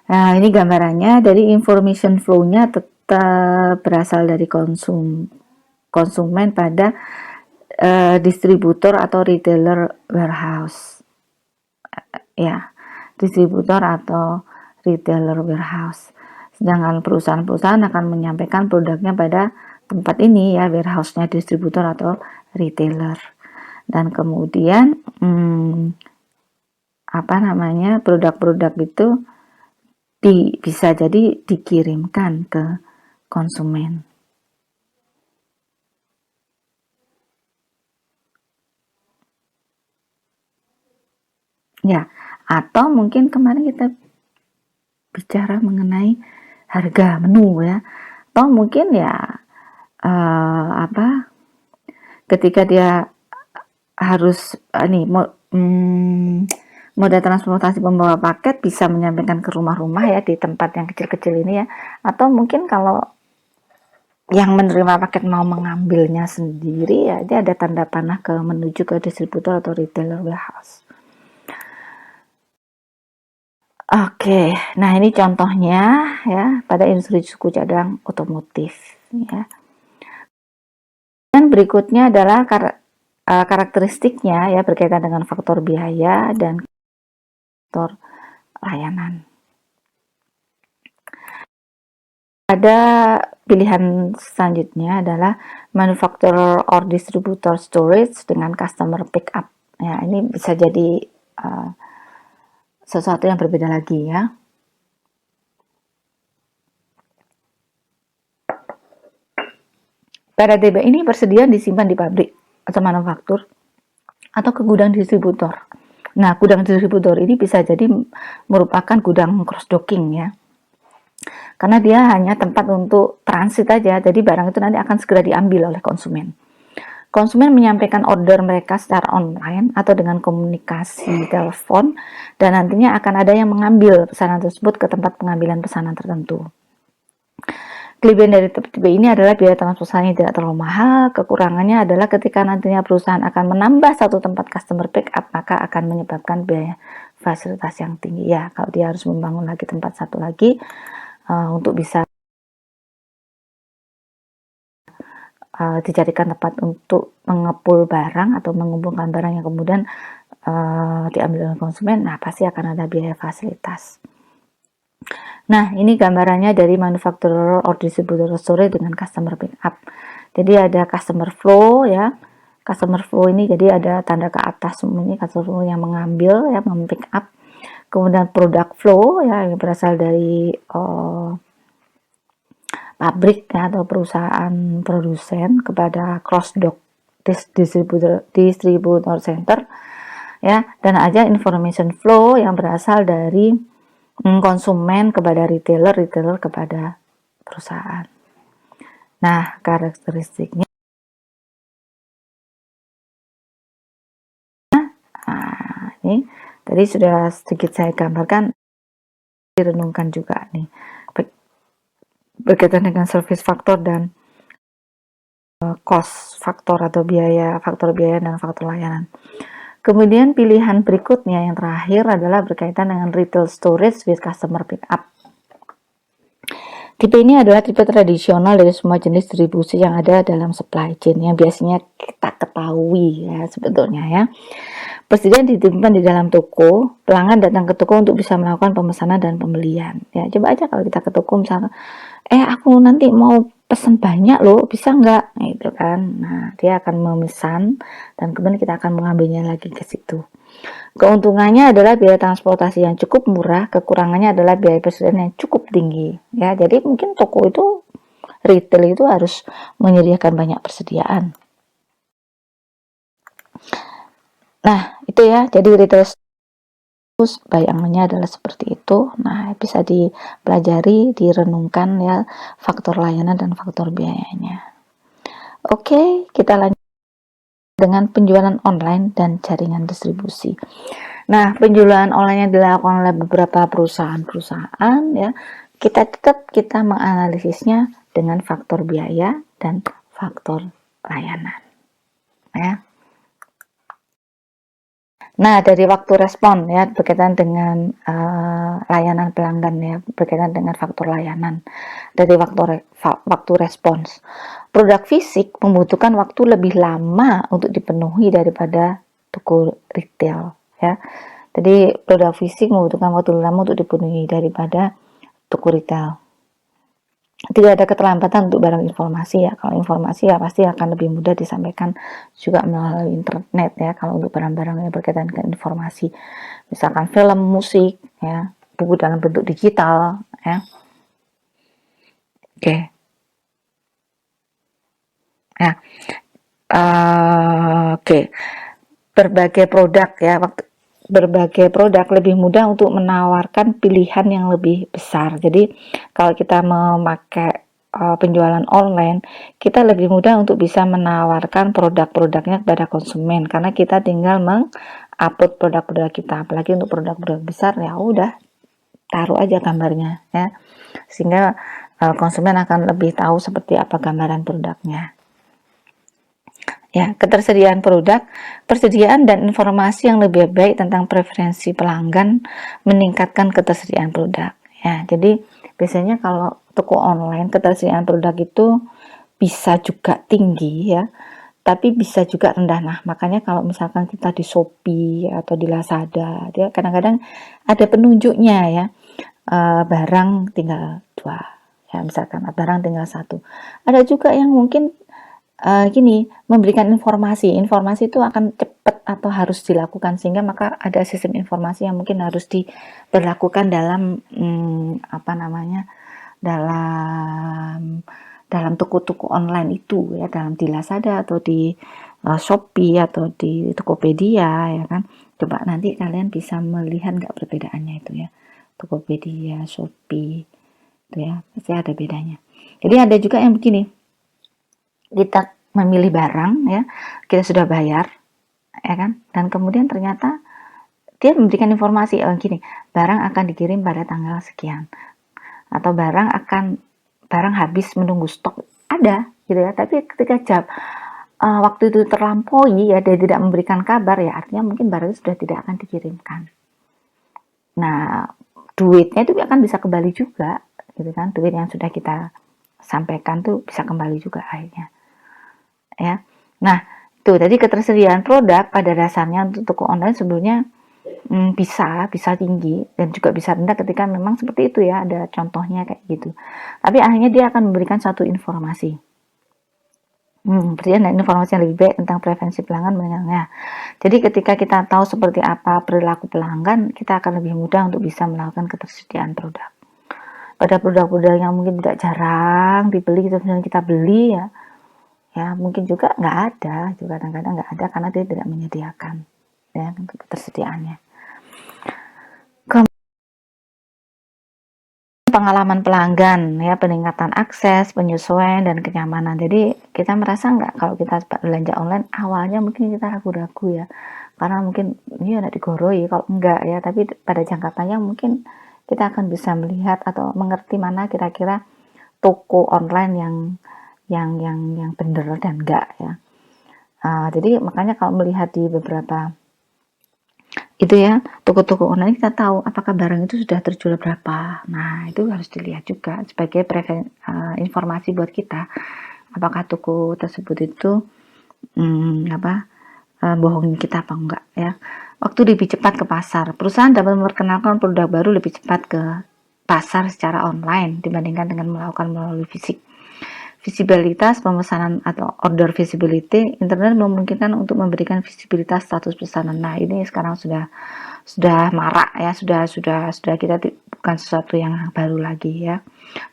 Nah, ini gambarannya. Dari information flow-nya tetap berasal dari konsumen pada distributor atau retailer warehouse. Ya, distributor atau retailer warehouse. Sedangkan perusahaan-perusahaan akan menyampaikan produknya pada tempat ini ya, warehouse-nya distributor atau retailer. Dan kemudian produk-produk itu bisa jadi dikirimkan ke konsumen. Ya, atau mungkin kemarin kita bicara mengenai harga menu ya, atau mungkin ya ketika dia harus moda transportasi pembawa paket bisa menyampaikan ke rumah-rumah ya, di tempat yang kecil-kecil ini ya, atau mungkin kalau yang menerima paket mau mengambilnya sendiri ya, dia ada tanda panah menuju ke distributor atau retailer warehouse. Oke, nah ini contohnya ya pada industri suku cadang otomotif ya. Dan berikutnya adalah karakteristiknya ya, berkaitan dengan faktor biaya dan faktor layanan. Ada pilihan selanjutnya adalah manufacturer or distributor storage dengan customer pickup. Ya, ini bisa jadi sesuatu yang berbeda lagi ya. Paradigma ini persediaan disimpan di pabrik atau manufaktur atau ke gudang distributor. Nah, gudang distributor ini bisa jadi merupakan gudang cross docking ya. Karena dia hanya tempat untuk transit aja, jadi barang itu nanti akan segera diambil oleh konsumen. Konsumen menyampaikan order mereka secara online atau dengan komunikasi telepon, dan nantinya akan ada yang mengambil pesanan tersebut ke tempat pengambilan pesanan tertentu. Kelebihan dari tipe ini adalah biaya transportasinya tidak terlalu mahal. Kekurangannya adalah ketika nantinya perusahaan akan menambah satu tempat customer pickup, maka akan menyebabkan biaya fasilitas yang tinggi ya. Kalau dia harus membangun lagi tempat satu lagi untuk bisa dijadikan tempat untuk mengepul barang atau mengumpulkan barang yang kemudian diambil oleh konsumen, nah pasti akan ada biaya fasilitas. Nah, ini gambarannya dari manufacturer or distributor storage dengan customer pickup. Jadi ada customer flow ya. Customer flow ini jadi ada tanda ke atas semuanya customer flow yang mengambil ya, mem-pick up. Kemudian product flow ya, yang berasal dari pabrik ya, atau perusahaan produsen kepada cross dock distributor center ya, dan ada information flow yang berasal dari konsumen kepada retailer, retailer kepada perusahaan. Nah, karakteristiknya ini tadi sudah sedikit saya gambarkan, direnungkan juga nih berkaitan dengan service factor dan cost faktor atau faktor biaya dan faktor layanan. Kemudian pilihan berikutnya yang terakhir adalah berkaitan dengan retail storage with customer pickup. Tipe ini adalah tipe tradisional dari semua jenis distribusi yang ada dalam supply chain yang biasanya kita ketahui ya sebetulnya ya. Persediaan disimpan di dalam toko, pelanggan datang ke toko untuk bisa melakukan pemesanan dan pembelian. Ya, coba aja kalau kita ke toko misalnya, aku nanti mau pesan banyak loh, bisa nggak? Nah, itu kan. Nah, dia akan memesan dan kemudian kita akan mengambilnya lagi ke situ. Keuntungannya adalah biaya transportasi yang cukup murah, kekurangannya adalah biaya persediaan yang cukup tinggi. Ya, jadi mungkin toko itu, retail itu harus menyediakan banyak persediaan. Nah, itu ya, jadi retail bayangannya adalah seperti itu. Nah, bisa dipelajari, direnungkan ya, faktor layanan dan faktor biayanya. Oke, kita lanjut dengan penjualan online dan jaringan distribusi. Nah, penjualan online yang dilakukan oleh beberapa perusahaan ya, kita menganalisisnya dengan faktor biaya dan faktor layanan. Ya. Nah, dari waktu respon ya berkaitan dengan layanan pelanggan ya, berkaitan dengan faktor layanan. Dari waktu respons. Produk fisik membutuhkan waktu lebih lama untuk dipenuhi daripada toko retail ya. Jadi produk fisik membutuhkan waktu lama untuk dipenuhi daripada toko retail. Tidak ada keterlambatan untuk barang informasi ya. Kalau informasi ya pasti akan lebih mudah disampaikan juga melalui internet ya. Kalau untuk barang-barang yang berkaitan dengan informasi, misalkan film, musik ya, buku dalam bentuk digital ya. Oke. Ya. Oke. Berbagai produk ya, berbagai produk lebih mudah untuk menawarkan pilihan yang lebih besar. Jadi kalau kita memakai penjualan online, kita lebih mudah untuk bisa menawarkan produk-produknya kepada konsumen karena kita tinggal mengupload produk-produk kita. Apalagi untuk produk-produk besar ya udah taruh aja gambarnya ya, sehingga konsumen akan lebih tahu seperti apa gambaran produknya. Ya, ketersediaan produk, persediaan dan informasi yang lebih baik tentang preferensi pelanggan meningkatkan ketersediaan produk. Ya, jadi biasanya kalau toko online ketersediaan produk itu bisa juga tinggi ya, tapi bisa juga rendah. Nah, makanya kalau misalkan kita di Shopee atau di Lazada, dia kadang-kadang ada penunjuknya ya, barang tinggal 2, ya misalkan barang tinggal 1. Ada juga yang mungkin gini, memberikan informasi itu akan cepat atau harus dilakukan, sehingga maka ada sistem informasi yang mungkin harus diberlakukan dalam apa namanya, dalam toko-toko online itu ya, dalam di Lazada atau di Shopee atau di Tokopedia ya kan. Coba nanti kalian bisa melihat nggak perbedaannya itu ya, Tokopedia, Shopee itu ya, pasti ada bedanya. Jadi ada juga yang begini, kita memilih barang ya, kita sudah bayar ya kan, dan kemudian ternyata dia memberikan informasi, oh gini, barang akan dikirim pada tanggal sekian, atau barang habis menunggu stok, ada gitu ya. Tapi ketika waktu itu terlampaui ya, dia tidak memberikan kabar ya, artinya mungkin barang itu sudah tidak akan dikirimkan. Nah, duitnya itu akan bisa kembali juga gitu kan, duit yang sudah kita sampaikan tuh bisa kembali juga akhirnya ya. Nah, itu tadi ketersediaan produk pada dasarnya untuk toko online sebenarnya bisa tinggi dan juga bisa rendah ketika memang seperti itu ya, ada contohnya kayak gitu. Tapi akhirnya dia akan memberikan satu informasi. Berarti informasi yang lebih baik tentang prevensi pelanggan mengenalnya. Jadi ketika kita tahu seperti apa perilaku pelanggan, kita akan lebih mudah untuk bisa melakukan ketersediaan produk. Pada produk-produk yang mungkin tidak jarang dibeli, misalnya kita beli ya mungkin juga nggak ada, juga kadang-kadang nggak ada karena dia tidak menyediakan ya untuk ketersediaannya. Pengalaman pelanggan ya, peningkatan akses, penyesuaian dan kenyamanan. Jadi kita merasa nggak kalau kita belanja online awalnya mungkin kita ragu-ragu ya, karena mungkin ini ada digoroi, kalau enggak ya, tapi pada jangka panjang mungkin kita akan bisa melihat atau mengerti mana kira-kira toko online yang benar dan enggak ya. Jadi makanya kalau melihat di beberapa itu ya, toko-toko online kita tahu apakah barang itu sudah terjual berapa. Nah, itu harus dilihat juga sebagai informasi buat kita. Apakah toko tersebut itu bohongin kita apa enggak ya. Waktu lebih cepat ke pasar. Perusahaan dapat memperkenalkan produk baru lebih cepat ke pasar secara online dibandingkan dengan melakukan melalui fisik. Visibilitas pemesanan atau order visibility, internet memungkinkan untuk memberikan visibilitas status pesanan. Nah, ini sekarang sudah marak ya, sudah kita bukan sesuatu yang baru lagi ya.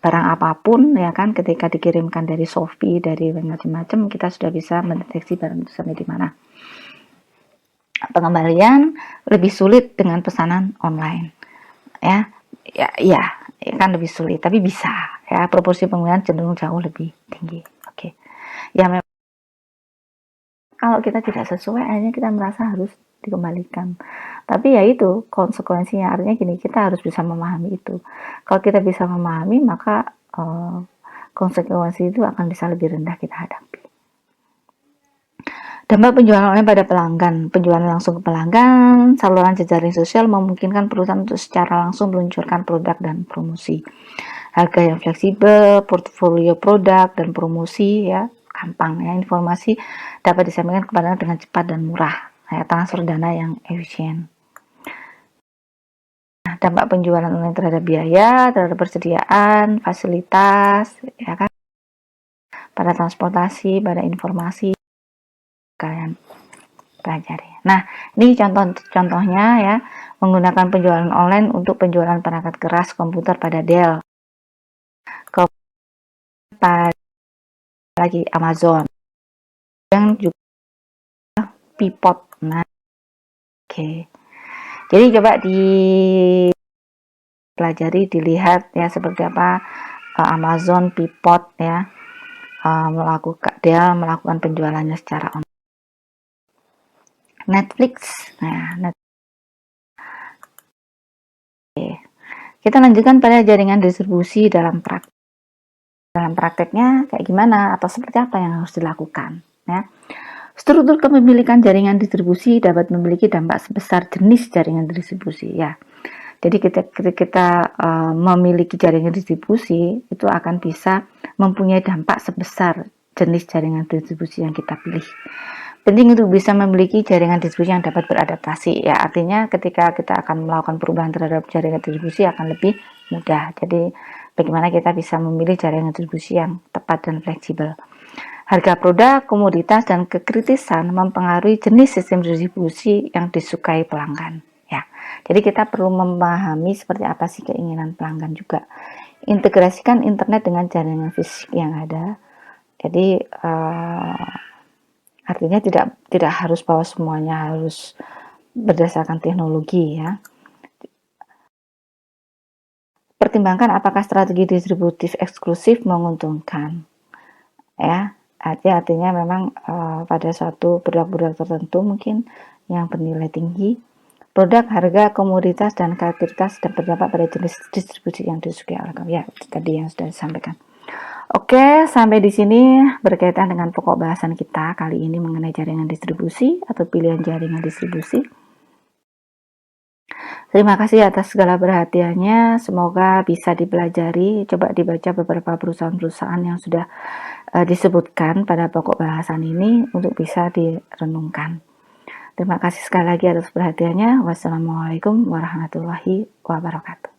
Barang apapun ya kan, ketika dikirimkan dari Shopee, dari macam-macam, kita sudah bisa mendeteksi barang itu sampai di mana. Pengembalian lebih sulit dengan pesanan online ya kan lebih sulit, tapi bisa ya, proporsi penggunaan cenderung jauh lebih tinggi. Oke. Ya memang kalau kita tidak sesuai akhirnya kita merasa harus dikembalikan, tapi ya itu konsekuensinya, artinya gini, kita harus bisa memahami itu. Kalau kita bisa memahami, maka konsekuensi itu akan bisa lebih rendah kita hadapi. Dampak penjualan online pada pelanggan. Penjualan langsung ke pelanggan, saluran jejaring sosial memungkinkan perusahaan untuk secara langsung meluncurkan produk dan promosi. Harga yang fleksibel, portfolio produk dan promosi ya, gampang ya. Informasi dapat disampaikan kepada dengan cepat dan murah. Ya, transfer dana yang efisien. Nah, dampak penjualan online terhadap biaya, terhadap persediaan, fasilitas, ya kan, pada transportasi, pada informasi, kalian pelajari. Nah, ini contohnya ya, menggunakan penjualan online untuk penjualan perangkat keras komputer pada Dell, pada lagi Amazon, yang juga Peapod. Nah, oke. Jadi coba dipelajari, dilihat ya seperti apa Amazon, Peapod ya, melakukan penjualannya secara online. Netflix. Nah, kita lanjutkan pada jaringan distribusi dalam prakteknya kayak gimana atau seperti apa yang harus dilakukan ya. Struktur kepemilikan jaringan distribusi dapat memiliki dampak sebesar jenis jaringan distribusi ya. Jadi ketika kita memiliki jaringan distribusi, itu akan bisa mempunyai dampak sebesar jenis jaringan distribusi yang kita pilih. Penting untuk bisa memiliki jaringan distribusi yang dapat beradaptasi ya, artinya ketika kita akan melakukan perubahan terhadap jaringan distribusi akan lebih mudah. Jadi bagaimana kita bisa memilih jaringan distribusi yang tepat dan fleksibel. Harga produk, komoditas, dan kekritisan mempengaruhi jenis sistem distribusi yang disukai pelanggan. Ya, jadi kita perlu memahami seperti apa sih keinginan pelanggan juga. Integrasikan internet dengan jaringan fisik yang ada. Jadi artinya tidak harus bahwa semuanya harus berdasarkan teknologi ya. Pertimbangkan apakah strategi distributif eksklusif menguntungkan. Ya, artinya memang pada suatu produk-produk tertentu mungkin yang bernilai tinggi, produk, harga, komoditas, dan kreativitas dan berdampak pada jenis distribusi yang disukai oleh kamu. Ya, tadi yang sudah disampaikan. Oke, sampai di sini berkaitan dengan pokok bahasan kita kali ini mengenai jaringan distribusi atau pilihan jaringan distribusi. Terima kasih atas segala perhatiannya, semoga bisa dipelajari, coba dibaca beberapa perusahaan-perusahaan yang sudah disebutkan pada pokok bahasan ini untuk bisa direnungkan. Terima kasih sekali lagi atas perhatiannya. Wassalamualaikum warahmatullahi wabarakatuh.